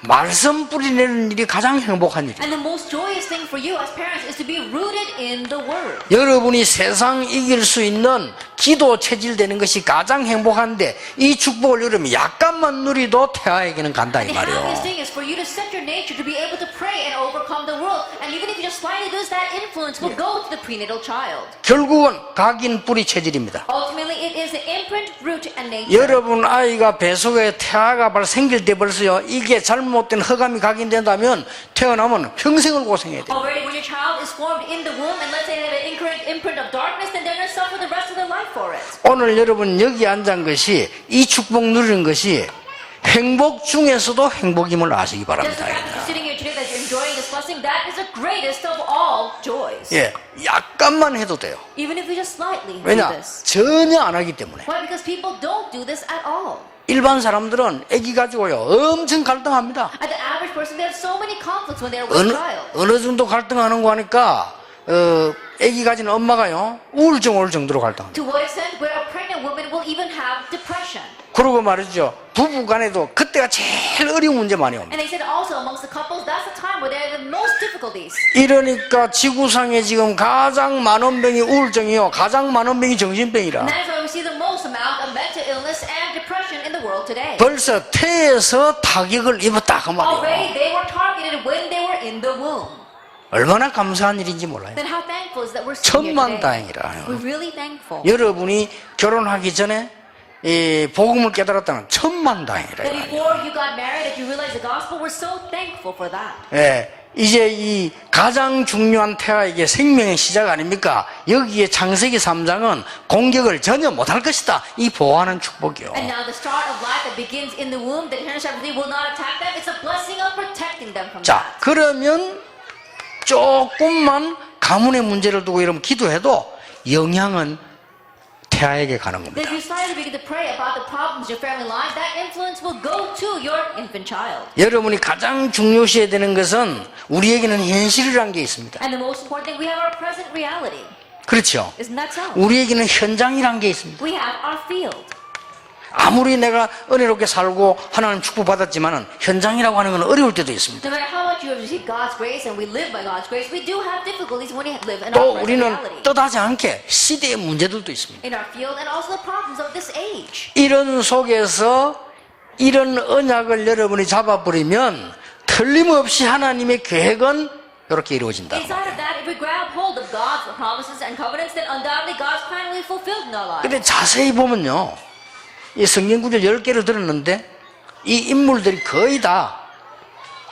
말씀 뿌리내는 일이 가장 행복한 일이에요. And the most joyous thing for you as parents is to be rooted in the Word. 여러분이 세상 이길 수 있는 기도 체질되는 것이 가장 행복한데 이 축복을 여러분이 약간만 누리도 태아에게는 간다 이 The happiest 말이에요. thing is for you to set your nature to be able to pray and overcome the world. And even if you just slightly lose that influence, will go to the prenatal child. 결국은 각인 뿌리 체질입니다. Ultimately, it is the imprint, root, and nature. 여러분 아이가 뱃속에 태아가 생길 때 벌써요 이게 잘못된 허감이 각인된다면 태어나면 평생을 고생해야 돼요. Already, when your child is formed in the womb, and let's say they have an incorrect imprint of darkness, then they're going to suffer the rest of their life for it. 오늘 여러분 여기 앉은 것이 이 축복 누리는 것이 행복 중에서도 행복임을 아시기 Just the 바랍니다. fact that you're sitting here today, that you're enjoying this blessing, that is the greatest of all joys. 예, 약간만 해도 돼요. Even if you just slightly do 왜냐? this. 전혀 안 하기 때문에. Why? Because people don't do this at all. 일반 사람들은 아기 가지고요 엄청 갈등합니다. And the average person, they have so many conflicts when they're with child. 어느 정도 갈등하는 거 하니까 아기 가진 엄마가요 우울증 올 정도로 갈등합니다. To what extent where a pregnant woman will even have depression. 그러고 말이죠 부부 간에도 그때가 제일 어려운 문제 많이 옵니다. And they said also amongst the couples, that's the time where they have the most difficulties. 이러니까 지구상에 지금 가장 많은 병이 우울증이요 가장 많은 병이 정신병이라. And that is why we see the most amount of mental illness and depression in the world today. 벌써 태에서 타격을 입었다 그 말이에요. Already they were targeted when they were in the womb. 얼마나 감사한 일인지 몰라요. Then how thankful is that we're sitting here 천만 today? 다행이라. We're really thankful. 여러분이 결혼하기 전에 이 복음을 깨달았다는 천만 다행이라. That before you got married, that you realized the gospel, we're so thankful for that. 예, 이제 이 가장 중요한 태아에게 생명의 시작 아닙니까? 여기에 창세기 3장은 공격을 전혀 못할 것이다. 이 보호하는 축복이요. And now the start of life that begins in the womb, that Genesis chapter 3 will not attack them. It's a blessing of protecting them from 자, that. 그러면 조금만 가문의 문제를 두고 이러면 기도해도 영향은 태아에게 가는 Then 겁니다. if you slightly begin to pray about the problems in your family line, that influence will go to your infant child. 여러분이 가장 중요시해야 되는 것은 우리에게는 현실이라는 게 있습니다. And the most important thing, we have our present reality. 그렇죠? Isn't that so? 우리에게는 현장이라는 게 있습니다. We have our field. 아무리 내가 은혜롭게 살고 하나님 축복받았지만은 현장이라고 하는 건 어려울 때도 있습니다. No matter how much you have received God's grace and we live by God's grace, we do have difficulties when we live in 또 our present 우리는 reality. 뜻하지 않게 시대의 문제들도 있습니다. In our field and also the problems of this age. 이런 속에서 이런 언약을 여러분이 잡아버리면 틀림없이 하나님의 계획은 이렇게 이루어진다. Inside of that, if we grab hold of God's promises and covenants, then undoubtedly God's plan will be fulfilled in our lives. 근데 자세히 보면요. 이 성경 구절 10개를 들었는데 이 인물들이 거의 다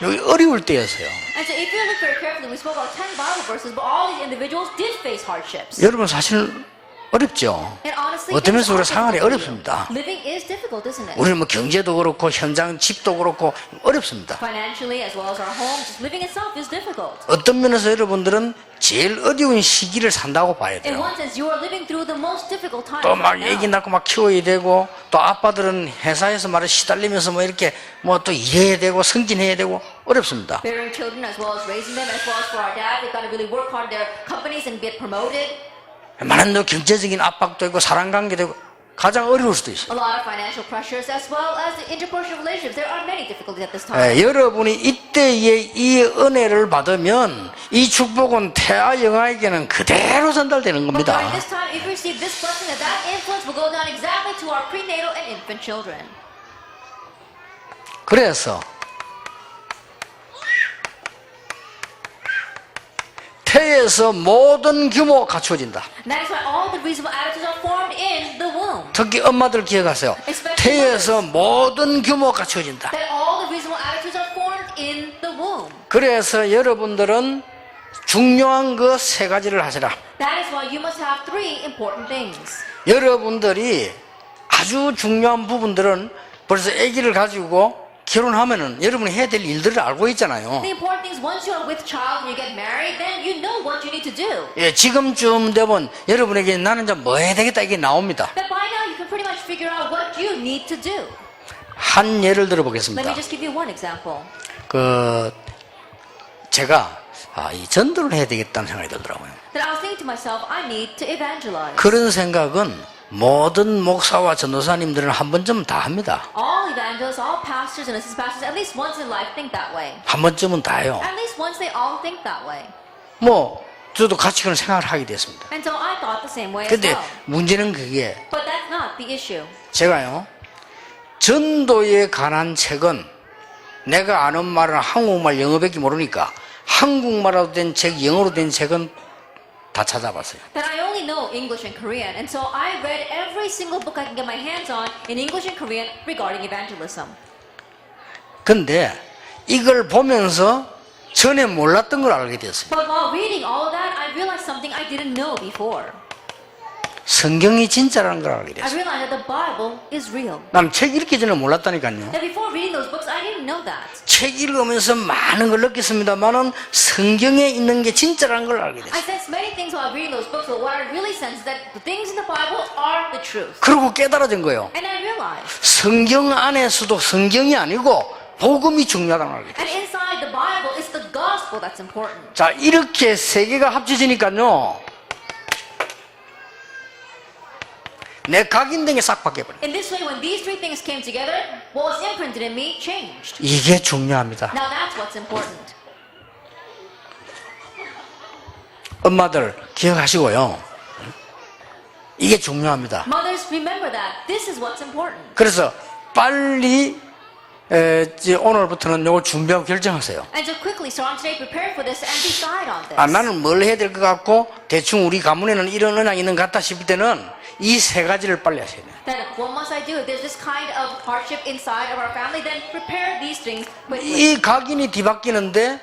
여기 어려울 때였어요. And so if you look very carefully, we spoke about 10 Bible verses, but all these individuals did face hardships. 여러분 사실 어렵죠. And honestly, 어떤 it's 면에서 우리 생활이 difficult. 어렵습니다. Living is difficult, isn't it? 우리는 뭐 경제도 그렇고 현장 집도 그렇고 어렵습니다. Financially, as well as our homes, just living itself is difficult. 어떤 면에서 여러분들은 제일 어려운 시기를 산다고 봐야 In 돼요. one sense, you are living through the most difficult times 또 막 right 애기 now. 낳고 막 키워야 되고 또 아빠들은 회사에서 말을 시달리면서 뭐 이렇게 뭐 또 일해야 되고 승진해야 되고 어렵습니다. Bearing children as well as raising them, as well as for our dad, they've got to really work hard in their companies and get promoted. 많은 또 경제적인 압박도 있고 사랑관계도 있고 가장 어려울 수도 있어요. A lot of financial pressures as well as the interpersonal relationships. There are many difficulties at this time. 여러분이 이때에 이 은혜를 받으면 이 축복은 태아 영아에게는 그대로 전달되는 But 겁니다. during this time, if we receive this blessing, that influence will go down exactly to our prenatal and infant children. 그래서 태에서 모든 규모 갖춰진다. And that is why all the reasonable attitudes are formed in the womb. 특히 엄마들 기억하세요. 태에서 모든 규모 갖춰진다. That all the reasonable attitudes are formed in the womb. 그래서 여러분들은 중요한 그 세 가지를 하시라. That is why you must have three important things. 여러분들이 아주 중요한 부분들은 벌써 아기를 가지고 결혼하면은 여러분이 해야 될 일들을 알고 있잖아요. The important thing is once you are with child and you get married, then you know what you need to do. 예, 지금쯤 되면 여러분에게 나는 이제 뭐 해야 되겠다 이게 나옵니다. That by now you can pretty much figure out what you need to do. 한 예를 Let 들어보겠습니다. me just give you one example. 제가 이 전도를 해야 되겠다는 생각이 들더라고요. That I was thinking to myself, I need to evangelize. 그런 생각은 모든 목사와 전도사님들은 한 번쯤 다 합니다. All evangelists, all pastors pastors and assistant pastors, at least once in life, think that way. 한 번쯤은 다요. At least once they all think that way. 뭐 저도 같이 그런 생각을 하게 됐습니다. And so I thought the same way as 근데 well. 문제는 그게 But that's not the issue. 제가요 전도에 관한 책은 내가 아는 말은 한국말 영어밖에 모르니까 한국말로 된 책, 영어로 된 책은 다 찾아봤어요. That I only know English and Korean, and so I read every single book I can get my hands on in English and Korean regarding evangelism. 근데 이걸 보면서 전에 몰랐던 걸 알게 됐어요. But while reading all of that, I realized something I didn't know before. 성경이 진짜라는 걸 알게 I 됐어요. realized that the Bible is real. 난 책 읽기 전에 몰랐다니까요. That before reading those books, I didn't know that. 책 읽으면서 많은 걸 느꼈습니다만은 성경에 있는 게 진짜라는 걸 알게 됐어요. I sensed many things while reading those books, but what I really sensed is that the things in the Bible are the truth. 그리고 깨달아진 거예요. And I realized. 성경 안에서도 성경이 아니고 복음이 중요하다는 걸 알게 됐어요. And inside the Bible, it's the gospel that's important. 자, 이렇게 세 개가 합쳐지니까요. 내 각인된 게 싹 바뀌어버려요. In this way, when these three things came together, what was imprinted in me changed. 이게 중요합니다. Now that's what's important. 엄마들 기억하시고요. 이게 중요합니다. Mothers, remember that. This is what's important. 그래서 빨리 이제 오늘부터는 이걸 준비하고 결정하세요. And so quickly, so on today, prepare for this and decide on this. 아, 나는 뭘 해야 될 것 같고 대충 우리 가문에는 이런 은향이 있는 것 같다 싶을 때는 이 세 가지를 빨리 하셔야 돼요. Then what must I do? If there's this kind of hardship inside of our family, then prepare these things quickly. 이 각인이 뒤바뀌는데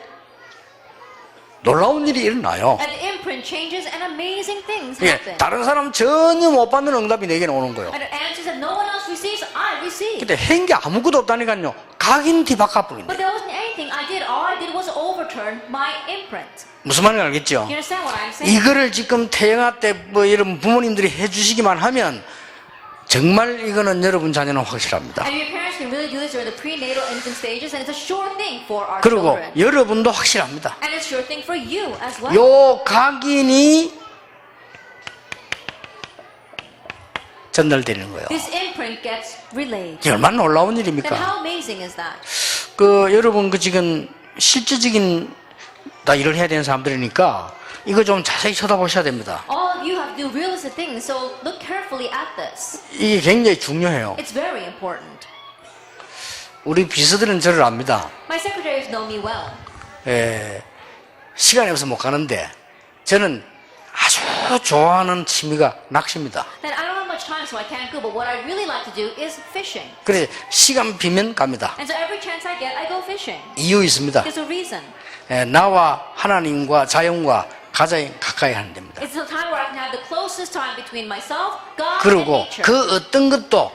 놀라운 일이 일어나요. And the imprint changes and amazing things 예, happen. 다른 사람 전혀 못 받는 응답이 내게는 오는 거예요. And the answers that no one else receives, I receive. 근데 한 게 아무것도 없다니까요. 각인 뒤바꿔버린다. But there wasn't anything I did. All I did was overturn my imprint. 무슨 말인지 알겠죠? You understand what I'm saying? 이거를 지금 태영아 때 뭐 여러분 부모님들이 해주시기만 하면 정말 이거는 여러분 자녀는 확실합니다. And your parents can really do this during the prenatal infant stages, and it's a sure thing for our 그리고 children. 여러분도 확실합니다. And it's a sure thing for you as well. 요 각인이 전달되는 거예요. This imprint gets relayed. 이게 얼마나 놀라운 Then 일입니까? how amazing is that? 그 여러분 그 지금 실제적인 다 일을 해야 되는 사람들이니까 이거 좀 자세히 쳐다보셔야 됩니다. All of you have to do realistic things, so look carefully at this. 이게 굉장히 중요해요. It's very important. 우리 비서들은 저를 압니다. My secretaries know me well. 시간이 없어서 못 가는데 저는 아주 좋아하는 취미가 낚시입니다. Then I don't have much time, so I can't go, but what I really like to do is fishing. 그래서 시간 비면 갑니다. And so every chance I get, I go fishing. 이유 있습니다. There's a reason. 나와 하나님과 자연과 가장 가까이 하는 데입니다. It's the time where I can have the closest time between myself, God, and 그리고 nature. 그 어떤 것도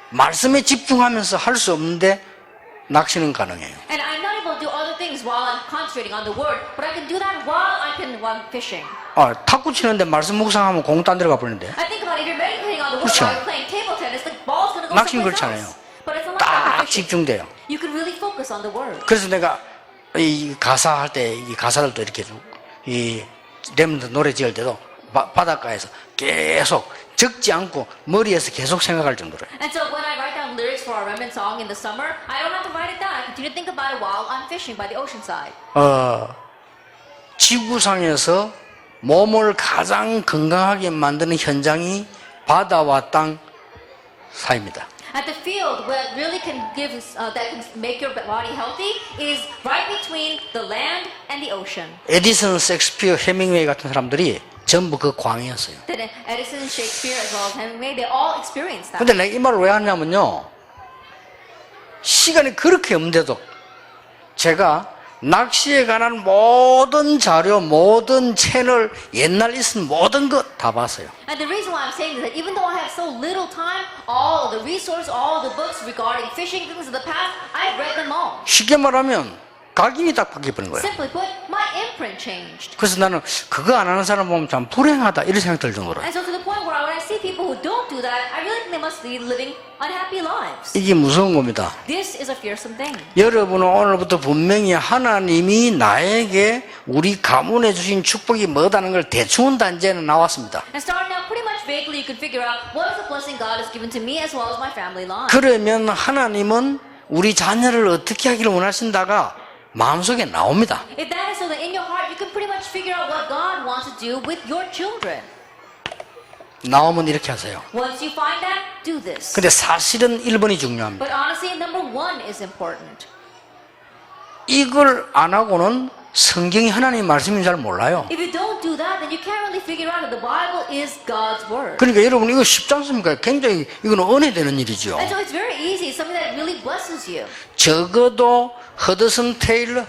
말씀에 집중하면서 할 수 없는데 낚시는 가능해요. And I'm not able to do other things while I'm concentrating on the word, but I can do that while I'm fishing. 탁구 치는데 말씀 묵상하면 공 딴 데로 가버리는데 I think about it, if you're meditating on the word 그렇죠. while you're playing table tennis, the ball's going to go 낚시는 someplace 그렇지 않아요. else. But it's not like that 딱 for fishing. 집중돼요. You can really focus on the word. 그래서 내가 이 가사 할 때 이 가사를 또 이렇게 이 렘넌트 노래 지을 때도 바닷가에서 계속 적지 않고 머리에서 계속 생각할 정도로. And so when I write down lyrics for our remnant song in the summer, I don't have to write it down. I continue to think about it while I'm fishing by the ocean side. 지구상에서 몸을 가장 건강하게 만드는 현장이 바다와 땅 사이입니다. At the field where it really can give, that can make your body healthy is right between the land and the ocean. 에디슨, 섹스피어, 헤밍웨이 같은 사람들이 전부 그 광이었어요. Then Edison, Shakespeare, as well as Hemingway, they all experienced that. 근데 내가 이 말을 왜 하냐면요. 시간이 그렇게 없는데도 제가 낚시에 관한 모든 자료, 모든 채널, 옛날 있은 모든 것 다 봤어요. And the reason why I'm saying this is that even though I have so little time, all of the resources, all the books regarding fishing things of the past, I've read them all. 쉽게 말하면 각인이 딱 바뀌어버린 거예요. Simply put, my imprint changed. 그래서 나는 그거 안 하는 사람 보면 참 불행하다 이런 생각 들 정도로. And so to the point where when I see people who don't do that, I really think they must be living unhappy lives. 이게 무서운 겁니다. This is a fearsome thing. 여러분은 오늘부터 분명히 하나님이 나에게 우리 가문에 주신 축복이 뭐다는 걸 대충은 단지에는 나왔습니다. And starting out pretty much vaguely, you can figure out what is the blessing God has given to me as well as my family line. 그러면 하나님은 우리 자녀를 어떻게 하기를 원하신다가 마음속에 나옵니다. If that is so, that in your heart you can pretty much figure out what God wants to do with your children. 나오면 이렇게 하세요. Once you find that, do this. 근데 사실은 1번이 중요합니다. But honestly, number one is important. 이걸 안 하고는 성경이 하나님 말씀인 줄 몰라요. If you don't do that, then you can't really figure out that the Bible is God's word. 그러니까 여러분 이거 쉽지 않습니까? 굉장히 이건 은혜되는 일이죠. And so it's very easy. It's something that really blesses you. 적어도 허드슨 테일러,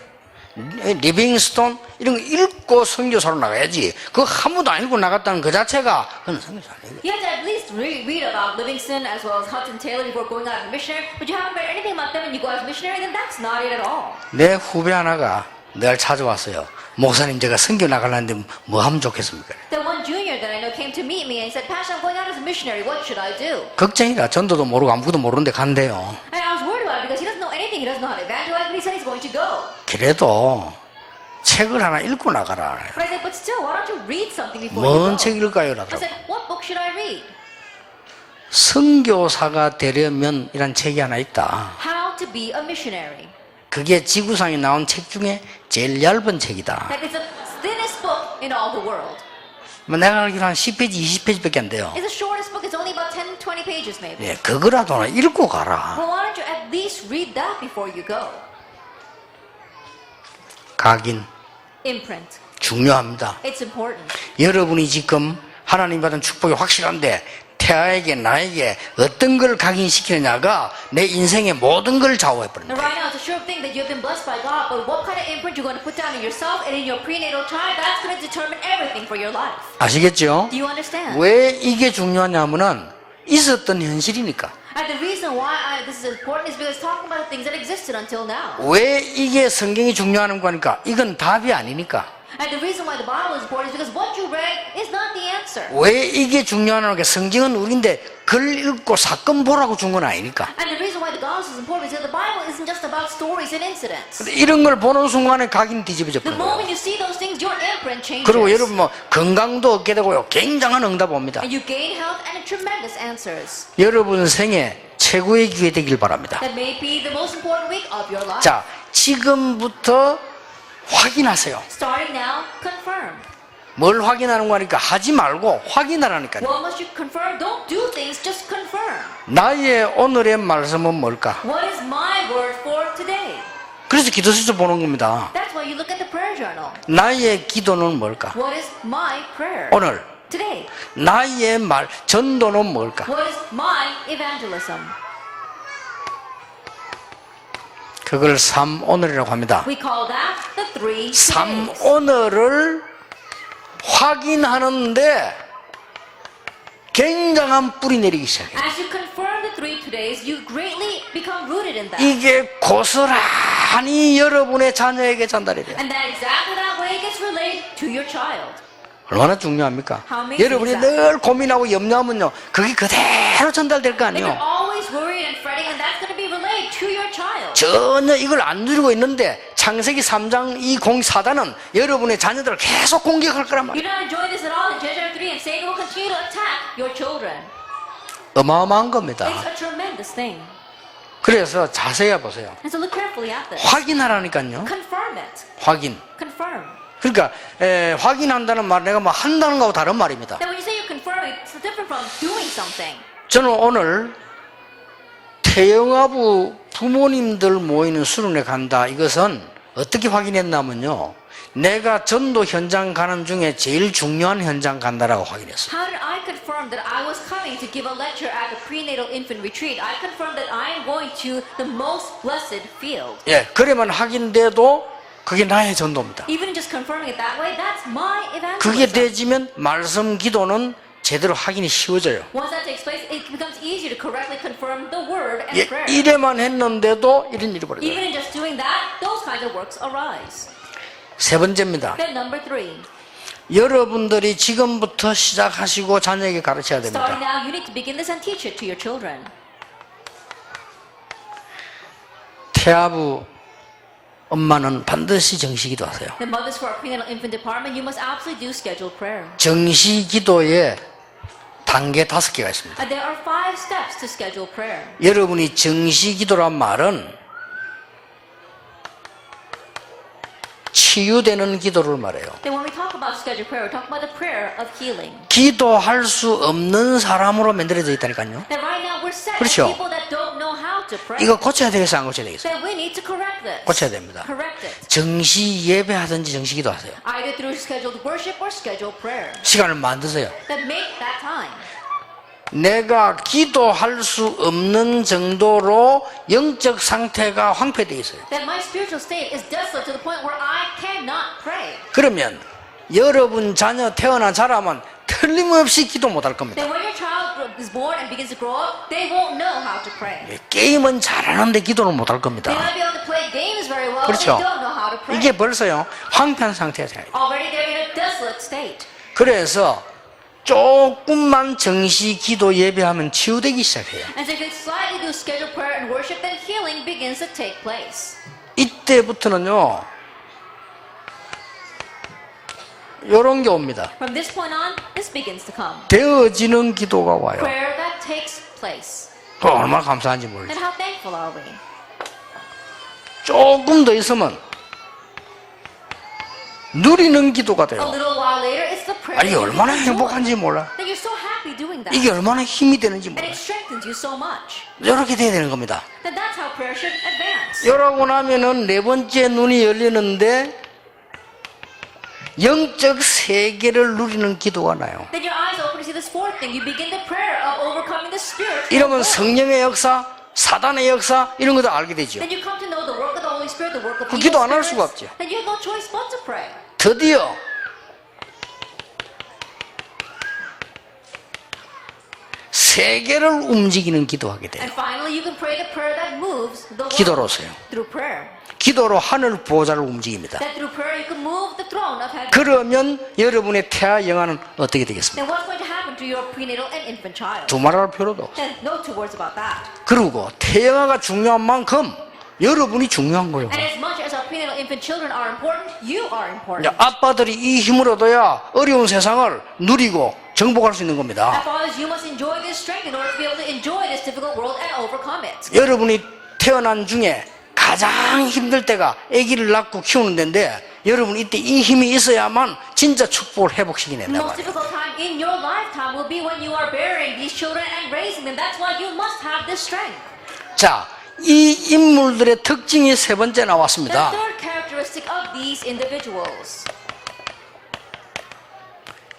리빙스톤 이런 거 읽고 선교사로 나가야지. 그거 한 번도 안 읽고 나갔다는 그 자체가 그건 선교사 아니에요. You have to at least read about Livingston as well as Hudson Taylor before going out as a missionary. But you haven't read anything about them and you go as a missionary, then that's not it at all. 내 후배 하나가 늘 찾아왔어요. 목사님 제가 선교 나가려는데 뭐 하면 좋겠습니까? That one junior that I know came to meet me and he said, Pastor, I'm going out as a missionary. What should I do? 걱정이라 전도도 모르고 아무것도 모르는데 간대요. And I was worried about it because he doesn't know anything. He doesn't know how to evangelize, but he said he's going to go. 그래도 책을 하나 읽고 나가라. But I said, but still, why don't you read something before 뭔 you 책 go? 읽을까요? I 라더라고. said, what book should I read? 선교사가 되려면 이란 책이 하나 있다. How to be a missionary. 그게 지구상에 나온 책 중에 제일 얇은 책이다. That is the thinnest book in all the world. 뭐 내가 알기로 한 10페이지, 20페이지밖에 안 돼요. It's the shortest book. It's only about 10, 20 pages maybe. 예, 그거라도 읽고 가라. Well, why don't you at least read that before you go? 각인 Imprint. 중요합니다. It's important. 여러분이 지금 하나님 받은 축복이 확실한데 태아에게 나에게 어떤 걸 각인시키느냐가 내 인생의 모든 걸 좌우해버린다. Now, right now, it's a sure thing that you've been blessed by God, but what kind of imprint you're going to put down in yourself and in your prenatal child, that's going to determine everything for your life. 아시겠죠? Do you understand? 왜 이게 중요하냐면은 있었던 현실이니까. And the reason why this is important is because it's talking about the things that existed until now. 왜 이게 성경이 중요한 거니까? 이건 답이 아니니까. And the reason why the Bible is important is because what you read is not the answer. 왜 이게 중요하냐니까 성경은 우리인데 글 읽고 사건 보라고 준 건 아니니까. And the reason why the gospel is important is because the Bible isn't just about stories and incidents. 근데 이런 걸 보는 순간에 각인 뒤집어져 The 버려요. moment you see those things, your imprint changes. 그리고 여러분 뭐 건강도 얻게 되고요. 굉장한 응답 옵니다. And you gain health and tremendous answers. 여러분 생에 최고의 기회 되길 바랍니다. That may be the most important week of your life. 자, 지금부터 확인하세요. Starting now, confirm. 뭘 확인하는 거니까 하지 말고 확인하라니까요. What must you confirm? Don't do things, just confirm. 나의 오늘의 말씀은 뭘까? What is my word for today? 그래서 기도서에서 보는 겁니다. That's why you look at the prayer journal. 나의 기도는 뭘까? What is my prayer? 오늘 Today. 나의 말 전도는 뭘까? What is my evangelism? 그걸 삼오늘이라고 합니다. We call that the three days. 삼오늘을 확인하는데 굉장한 뿌리 내리기 시작해요. As you confirm the three days, you greatly become rooted in that. 이게 고스란히 여러분의 자녀에게 전달이 돼요. And that exactly that way gets relayed to your child. 얼마나 중요합니까? How amazing 여러분이 is that? 늘 고민하고 염려하면요, 그게 그대로 전달될 거 If 아니에요. you're always worried and fretting, and that's going to be relayed to your child. 전혀 이걸 안 누리고 있는데 창세기 3장 이 사단은 여러분의 자녀들을 계속 공격할 거란 말이에요. You're not enjoying this at all in Genesis 3, and Satan will continue to attack your children. 어마어마한 겁니다. It's a tremendous thing. 그래서 자세히 보세요. And so look carefully at this. 확인하라니까요. Confirm it. 확인. Confirm. 그러니까 확인한다는 말 내가 뭐 한다는 거하고 다른 말입니다. That when you say you're confirming, it's different from doing something. 저는 오늘 태영아부 부모님들 모이는 수련회 간다. 이것은 어떻게 확인했냐면요. 내가 전도 현장 가는 중에 제일 중요한 현장 간다라고 확인했어요. How did I confirm that I was coming to give a lecture at the prenatal infant retreat? I confirmed that I am going to the most blessed field. 예, 그래만 확인돼도 그게 나의 전도입니다. Even just confirming it that way, that's my 그게 evangelism. 되지면 말씀 기도는 제대로 확인이 쉬워져요. Once that takes place, it becomes easy to correctly confirm the word and 예, prayer. 이래만 했는데도 이런 일이 벌어져요. Even in just doing that, those kinds of works arise. 세 번째입니다. Then number 3. 여러분들이 지금부터 시작하시고 자녀에게 가르쳐야 Starting 됩니다. now, you need to begin this and teach it to your children. 태아부 엄마는 반드시 정시기도 하세요. The mothers for our prenatal infant department, you must absolutely do scheduled prayer. 정시기도에 단계 5개가 있습니다. And there are 5 steps to scheduled prayer. 여러분이 정시기도란 말은 치유되는 기도를 말해요. Then when we talk about scheduled prayer, we're talking about the prayer of healing. 기도할 수 없는 사람으로 만들어져 있다니까요. That right now we're set as 그렇죠. people that don't know how to pray. 이거 고쳐야 되겠어요, 안 고쳐야 되겠어요? Then we need to correct this. 고쳐야 됩니다. Correct it. 정시 예배하든지 정시기도 하세요. Either through scheduled worship or scheduled prayer. 시간을 만드세요. Then make that time. 내가 기도할 수 없는 정도로 영적 상태가 황폐되어 있어요. That my spiritual state is desolate to the point where I cannot pray. 그러면 여러분 자녀 태어나 자라면 틀림없이 기도 못할 겁니다. Then when your child is born and begins to grow up, they won't know how to pray. 게임은 잘하는데 기도는 못할 They 겁니다. might be able to play games very well, but 그렇죠. they don't know how to pray. 이게 벌써요 황폐한 상태예요. Already they're in a desolate state. 그래서 조금만 정시 기도 예배하면 치유되기 시작해요. And so if you slightly do scheduled prayer and worship, then healing begins to take place. 이때부터는요 요런 게 옵니다. From this point on, this begins to come. 되어지는 기도가 와요. Prayer that takes place. 얼마나 감사한지 모르죠. And how thankful are we? 조금 더 있으면 누리는 기도가 A 돼요. little while later, it's the prayer 아니 that you 얼마나 enjoy. 행복한지 몰라. That you're so happy doing that. 이게 얼마나 힘이 되는지 And 몰라. it strengthens you so much. 이렇게 돼야 되는 겁니다. Then that's how prayer should advance. 이러고 나면은 네 번째 눈이 열리는데 영적 세계를 누리는 기도가 나요. Then your eyes open to see this fourth thing. You begin the prayer of overcoming the spirit. 이러면 성령의 역사, 사단의 역사 이런 것도 알게 되죠. Then you come to know the work of the Holy Spirit, the work of 그 evil 기도 안 할 spirits. 수가 없죠. Then you have no choice but to pray. 드디어 세계를 움직이는 기도하게 돼요. And finally, you can pray the prayer that moves the world 기도로서요. through prayer. 기도로 하늘 보호자를 움직입니다. That through prayer you can move the throne of heaven. 그러면 여러분의 태아 영아는 어떻게 되겠습니까? Then what's going to happen to your prenatal and infant child? 두말할 필요도 없어요. Then no two words about that. 그리고 태영아가 중요한 만큼 여러분이 중요한 거예요. And as much as our prenatal infant children are important, you are important. 아빠들이 이 힘을 얻어야 어려운 세상을 누리고 정복할 수 있는 And 겁니다. fathers, you must enjoy this strength in order to be able to enjoy this difficult world and overcome it. 여러분이 태어난 중에 가장 힘들 때가 아기를 낳고 키우는 데인데 여러분 이때 이 힘이 있어야만 진짜 축복을 The 회복시키는단 most 말이에요. difficult time in your lifetime will be when you are bearing these children and raising them. That's why you must have this strength. 자, 이 인물들의 특징이 세 번째 The 나왔습니다. third characteristic of these individuals.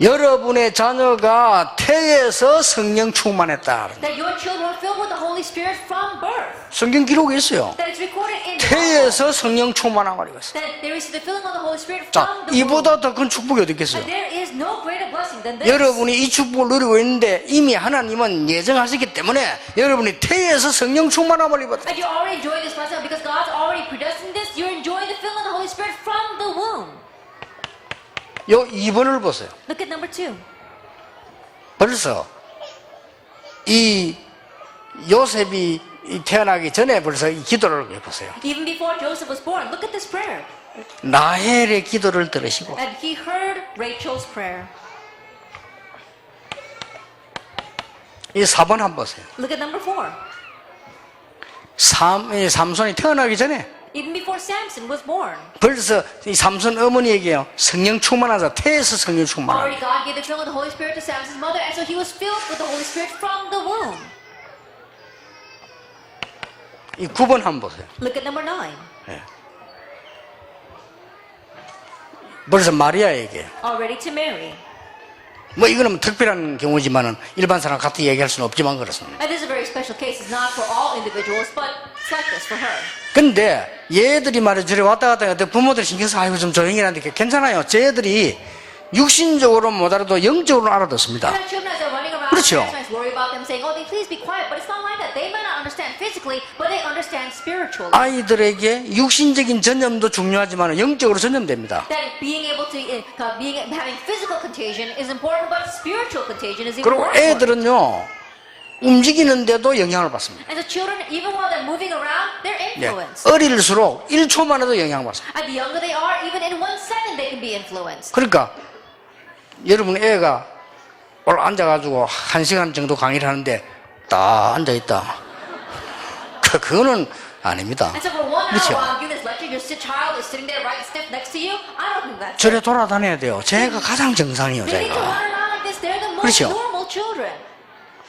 여러분의 자녀가 태에서 성령 충만했다. That your children were filled with the Holy Spirit from birth. 성경 기록에 있어요. That it's recorded in the Bible. 태에서 성령 충만한 말이 있어요. That they receive the filling of the Holy Spirit 자, from the womb. 이보다 더 큰 축복이 어디 있겠어요? And there is no greater blessing than this. 여러분이 이 축복을 누리고 있는데 이미 하나님은 예정하셨기 때문에 여러분이 태에서 성령 충만함을 입었다. And you already enjoy this blessing because God's already predestined this. You're enjoying the filling of the Holy Spirit from the womb. 요 2번을 보세요. Look at number 2. 벌써 이 요셉이 태어나기 전에 벌써 이 기도를 해보세요. Even before Joseph was born, look at this prayer. 라헬의 기도를 들으시고 And he heard Rachel's prayer. 이 4번 한번 보세요. Look at number 4. 삼손이 태어나기 전에 Even before Samson was born, 벌써 이 삼손 어머니에게요 성령 충만하자 태에서 성령 충만하자. already God gave the filling of the Holy Spirit to Samson's mother, and so he was filled with the Holy Spirit from the womb. 이 9번 한번 보세요. Look at number 9. 벌써 마리아에게 Already to Mary. 뭐 이거는 특별한 경우지만은 일반 사람 같이 얘기할 수는 없지만 그렇습니다. And this is a very special case. It's not for all individuals, but it's like this for her. 근데 얘들이 말이야 저리 왔다 갔다 해도 부모들 신경 써 아이고 좀 조용히 하는데 괜찮아요. 쟤들이 육신적으로 못 알아도 영적으로 알아듣습니다. And our children, as they're running around 그렇죠. parents might worry about them saying, "Oh, they please be quiet," but it's not like that. They might not understand physically, but they understand spiritually. 아이들에게 육신적인 전염도 중요하지만 영적으로 전염됩니다. That being able to, having physical contagion is important, but spiritual contagion is even 그리고 more important. 애들은요 움직이는데도 영향을 받습니다. And the children, even while they're moving around, they're 예, influenced. 어릴수록 1초만 해도 영향을 받습니다. And the younger they are, even in 1 second, they can be influenced. 그러니까 여러분 애가 오늘 앉아가지고 1시간 정도 강의를 하는데 딱 앉아있다. 그거는 아닙니다. And so for 1 hour 그렇죠. while I'm giving this lecture, your child is sitting there right stiff next to you. I don't think that's 저래 돌아다녀야 돼요. 제가 가장 정상이에요. They need to 제가. run around like this. They're the most 그렇죠. normal children.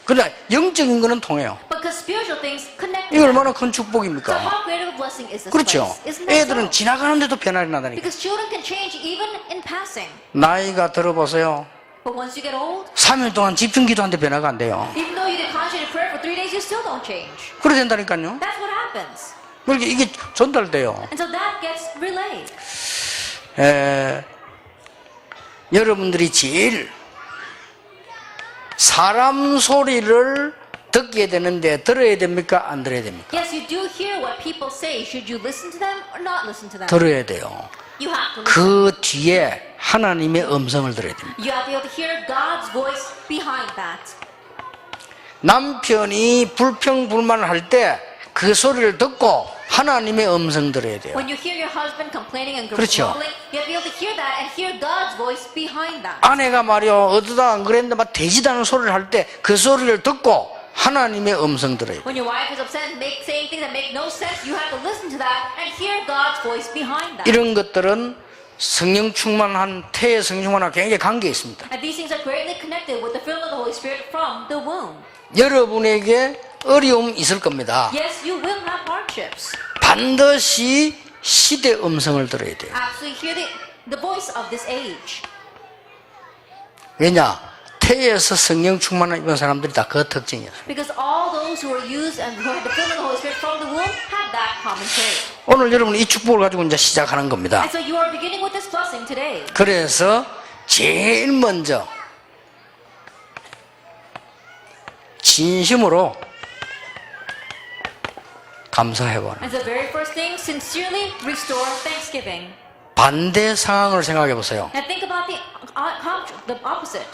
그러나 영적인 거는 통해요. Because spiritual things connect 이게 them. 얼마나 큰 So 축복입니까? how great of a blessing is this 그렇죠. place? Isn't that 애들은 so? 지나가는데도 변화가 나다니까. Because children can change even in passing. 나이가 들어보세요. But once you get old, 3일 동안 집중기도하는데 변화가 안 돼요. even though you did conscious prayer for 3 days, you still don't change. 그래 된다니까요. That's what happens. 그러니까 이게 전달돼요. And so that gets relayed. 여러분들이 제일 사람 소리를 듣게 되는데 들어야 됩니까? 안 들어야 됩니까? Yes, you do hear what people say. Should you listen to them or not listen to them? 들어야 돼요. You have to listen. 그 뒤에 하나님의 음성을 들어야 됩니다. You have to be able to hear God's voice behind that. 남편이 불평불만을 할 때 그 소리를 듣고 하나님의 음성 들어야 돼요. When you hear your husband complaining and 그렇죠. grumbling, you have to be able to hear that and hear God's voice behind that. 아내가 말이요 어디다 안 그랬는데 막 돼지도 않은 소리를 할 때 그 소리를 듣고 하나님의 음성 들어야 돼요. When your wife is upset and saying things that make no sense, you have to listen to that and hear God's voice behind that. 이런 것들은 성령 충만한 태의 성령 충만과 굉장히 관계 있습니다. And these things are greatly connected with the filling of the Holy Spirit from the womb. 여러분에게 어려움 있을 겁니다. Yes, you will have hardships. 반드시 시대 음성을 들어야 돼요. Absolutely hear the voice of this age. 왜냐? 태에서 성령 충만을 입은 사람들이 다 그 특징이에요. Because all those who were used and who had the filling of the Holy Spirit from the womb had that common trait. 오늘 여러분 이 축복을 가지고 이제 시작하는 겁니다. And so you are beginning with this blessing today. 그래서 제일 먼저 진심으로 감사해보는 And the very first thing, sincerely restore thanksgiving. 반대 상황을 생각해 보세요. And think about the opposite.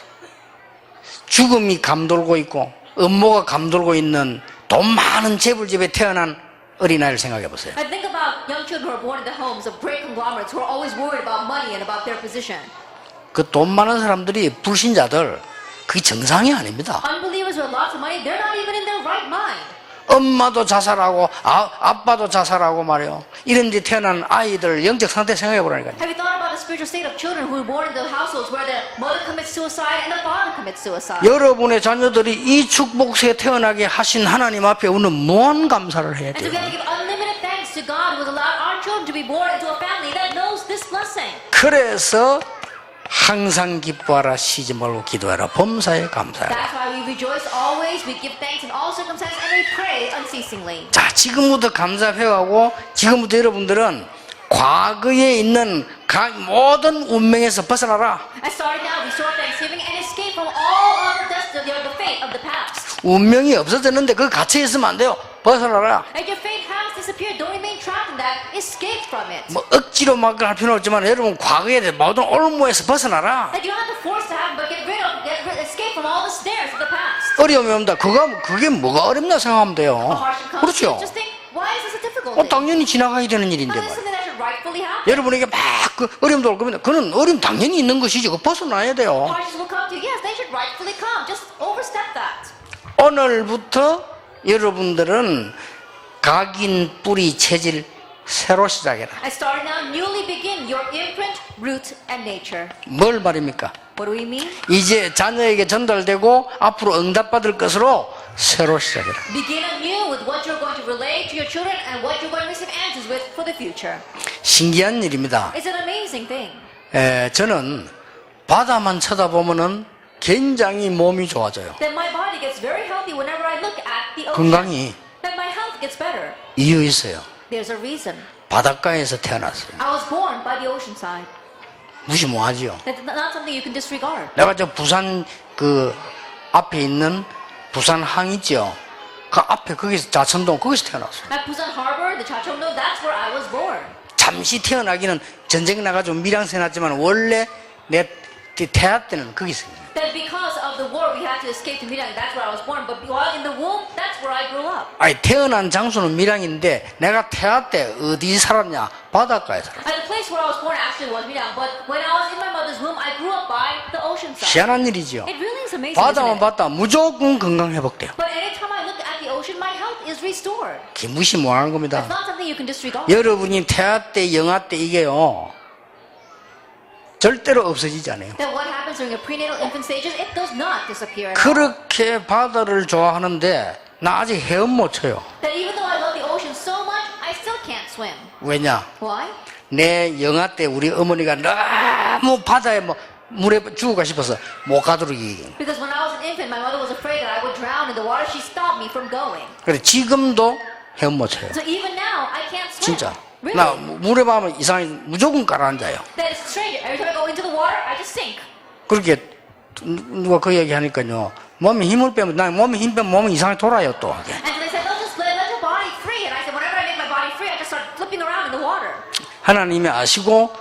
죽음이 감돌고 있고 음모가 감돌고 있는 돈 많은 재벌집에 태어난 어린아이를 생각해 보세요. And think about young children who are born into homes of great conglomerates who are always worried about money and about their position. 그 돈 많은 사람들이 불신자들 그게 정상이 아닙니다. Unbelievers with lots of money, they're not even in their right mind. 엄마도 자살하고 아빠도 자살하고 말이요. 이런 데 태어난 아이들 영적 상태 생각해 보라니까요. Have you thought about the spiritual state of children who are born into households where the mother commits suicide and the father commits suicide? 여러분의 자녀들이 이 축복세에 태어나게 하신 하나님 앞에 우리는 무한 감사를 해야 And so 돼요. we have to give unlimited thanks to God who has allowed our children to be born into a family that knows this blessing. 그래서 항상 기뻐하라 쉬지 말고 기도하라 범사에 감사하라. That's why we rejoice always, we give thanks in all circumstances, and we pray unceasingly. 자, 지금부터 감사 표하고 지금부터 여러분들은 과거에 있는 모든 운명에서 벗어나라. And starting now, restore thanksgiving and escape from all of the destiny of the fate of the past. 운명이 없어졌는데 그 갇혀 있으면 안 돼요. 벗어나라. And your fate has disappeared. Don't remain trapped in that. Escape from it. 뭐 억지로 막 할 필요는 없지만 여러분 과거에 대한 모든 올무에서 벗어나라. That you don't have to force to have, but escape from all the snares of the past. 어려움이 옵니다. 그게 뭐가 어렵나 생각하면 돼요. Hardship comes. 그렇죠. Just think, why is this a difficult thing? 당연히 지나가야 되는 일인데 This is 말이에요. something that should rightfully happen. 여러분에게 막 그 어려움도 올 겁니다. 그는 어려움 당연히 있는 것이죠. 그거 벗어나야 돼요. Hardships will come to you. Yes, they should rightfully come. Just overstep that. 오늘부터 여러분들은 각인 뿌리 체질 새로 시작해라. And starting now, newly begin your imprint, root, and nature. 뭘 말입니까? What do we mean? 이제 자녀에게 전달되고 앞으로 응답받을 것으로 새로 시작해라. Begin anew with what you're going to relay to your children and what you're going to receive answers with for the future. 신기한 일입니다. It's an amazing thing. 저는 바다만 쳐다보면은 굉장히 몸이 좋아져요. Then my body gets very healthy whenever I look at the ocean. 건강이 Then my health gets better. 이유 있어요. There's a reason. 바닷가에서 태어났어요. I was born by the ocean side. 무시 못하지요. That's not something you can disregard. 내가 저 부산 그 앞에 있는 부산항 있죠. 그 앞에 거기서 자천동 거기서 태어났어. At Busan Harbor, the Chachomdo, that's where I was born. 잠시 태어나기는 전쟁 나가지고 밀양세 났지만 원래 내 태아 때는 거기서. That because of the war, we had to escape to Mirang. That's where I was born. But while in the womb, that's where I grew up. 아니 태어난 장소는 밀양인데 내가 태아 때 어디 살았냐? 바닷가에 살았어. And the place where I was born actually was Mirang. But when I was in my mother's womb, I grew up by the ocean side. 희한한 일이죠. It really is amazing, 바다만 isn't it? 봤다 무조건 건강 회복돼요. But anytime I look at the ocean, my health is restored. 무시 못하는 겁니다. It's not something you can disregard. 여러분이 태아 때, 영아 때 이게요 절대로 없어지지 않아요. That what happens during your prenatal infant stages, it does not disappear at all. 그렇게 바다를 좋아하는데 나 아직 헤엄 못 쳐요. That even though I love the ocean so much, I still can't swim. 왜냐? Why? 내 영아 때 우리 어머니가 너무 바다에 뭐 물에 죽어가 싶어서 못 가도록 얘기해요. Because when I was an infant, my mother was afraid that I would drown in the water. She stopped me from going. 그래 지금도 헤엄 못 쳐요. So even now, I can't swim. 진짜. Really? 나 물에 가면 이상하게 무조건 가라앉아요. That is strange. Every time I go into the water, I just sink. 그렇게 누가 그 얘기 하니까요. 몸에 힘을 빼면 나 몸에 힘 빼면 몸이 이상하게 돌아요 또. And so they said, "Oh, just let your body free." And I said, whenever I make my body free, I just start flipping around in the water. 하나님이 아시고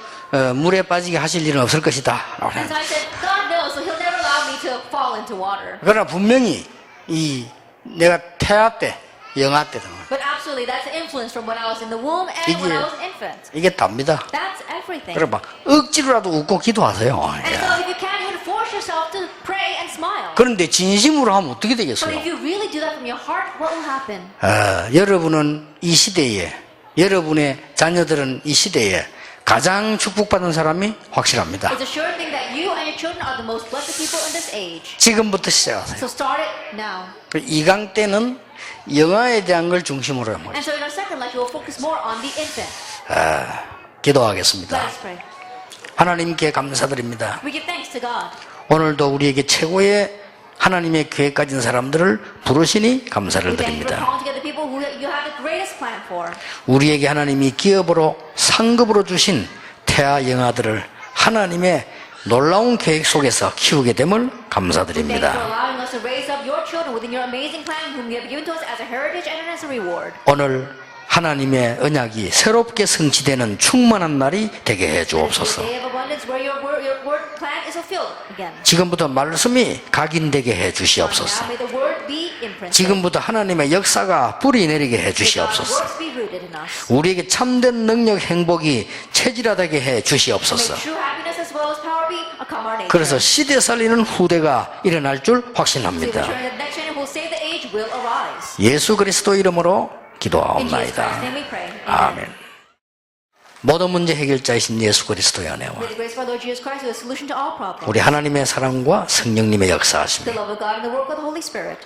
물에 빠지게 하실 일은 없을 것이다. And so I said, God knows, so He'll never allow me to fall into water. 그러나 분명히 이 내가 태아 때, 영아 때 등 But absolutely, that's the influence from when I was in the womb and when I was an infant. 이게 답니다. That's everything. 그래 봐 억지로라도 웃고 기도하세요. And so if you can't, you have to force yourself to pray and smile. 그런데 진심으로 하면 어떻게 But 되겠어요? if you really do that from your heart, what will happen? 여러분은 이 시대에 여러분의 자녀들은 이 시대에 가장 축복받은 사람이 확실합니다. It's a sure thing that you and your children are the most blessed people in this age. 지금부터 시작하세요. So start it now. 2강 때는 영아에 대한 걸 중심으로 합니다. And so in our second lecture, we'll focus more on the infant. 기도하겠습니다. Let us pray. 하나님께 감사드립니다. We give thanks to God. 오늘도 우리에게 최고의 하나님의 계획 가진 사람들을 부르시니 감사를 We thank you for 드립니다. calling together people who you have the greatest plan for. 우리에게 하나님이 기업으로 상급으로 주신 태아 영아들을 하나님의 놀라운 계획 속에서 키우게 됨을 We thank you for 감사드립니다. allowing us to raise up your children within your amazing plan, whom you have given to us as a heritage and as a reward. 오늘 하나님의 언약이 새롭게 성취되는 충만한 날이 되게 해 This 주옵소서. day of abundance where your word plan is fulfilled again. 지금부터 말씀이 각인되게 해 Now 주시옵소서. may the word be imprinted. 지금부터 하나님의 역사가 뿌리 내리게 해 May God's 주시옵소서. works be rooted in us. 우리에게 참된 능력 행복이 체질화되게 해 May 주시옵소서. true happiness as well as power be come our nature. 그래서 시대 살리는 후대가 일어날 줄 So the 확신합니다. next generation who will save the age will arise. 예수 그리스도 이름으로 In Jesus Christ's 기도하옵나이다. name we pray. 아멘. 모든 문제 해결자이신 예수 그리스도의 은혜와 May the grace of our Lord Jesus Christ be the solution to all problems. 우리 하나님의 사랑과 성령님의 The 역사하심이 love of God and the work of the Holy Spirit.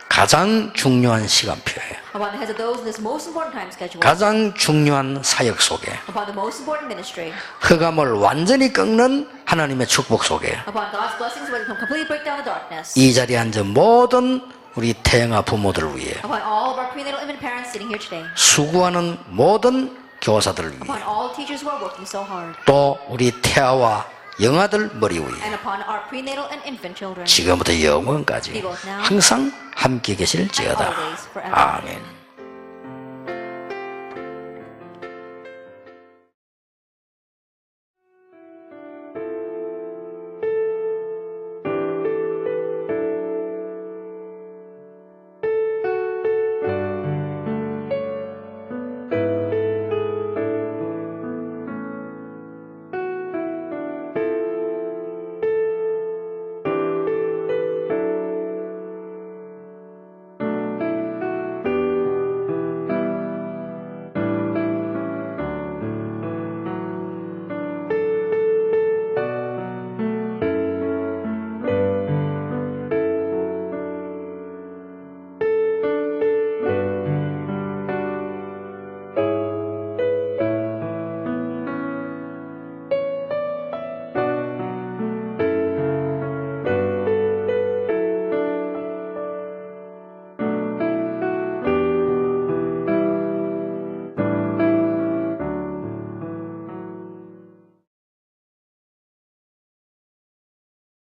가장 중요한 시간표예요. Upon the heads of those in this most important time schedule. 가장 중요한 사역 속에 Upon the most important ministry. 흑암을 완전히 꺾는 하나님의 축복 속에 Upon God's blessings where they can completely break down the darkness. 이 자리에 앉은 모든 우리 태영아 부모들을 위해 Upon all of our prenatal infant parents sitting here today. 수고하는 모든 교사들을 위해 Upon all teachers who are working so hard. 또 우리 태아와 영아들 머리 위에 And upon our prenatal and infant children. 지금부터 영원까지 항상 함께 계실지어다. 아멘.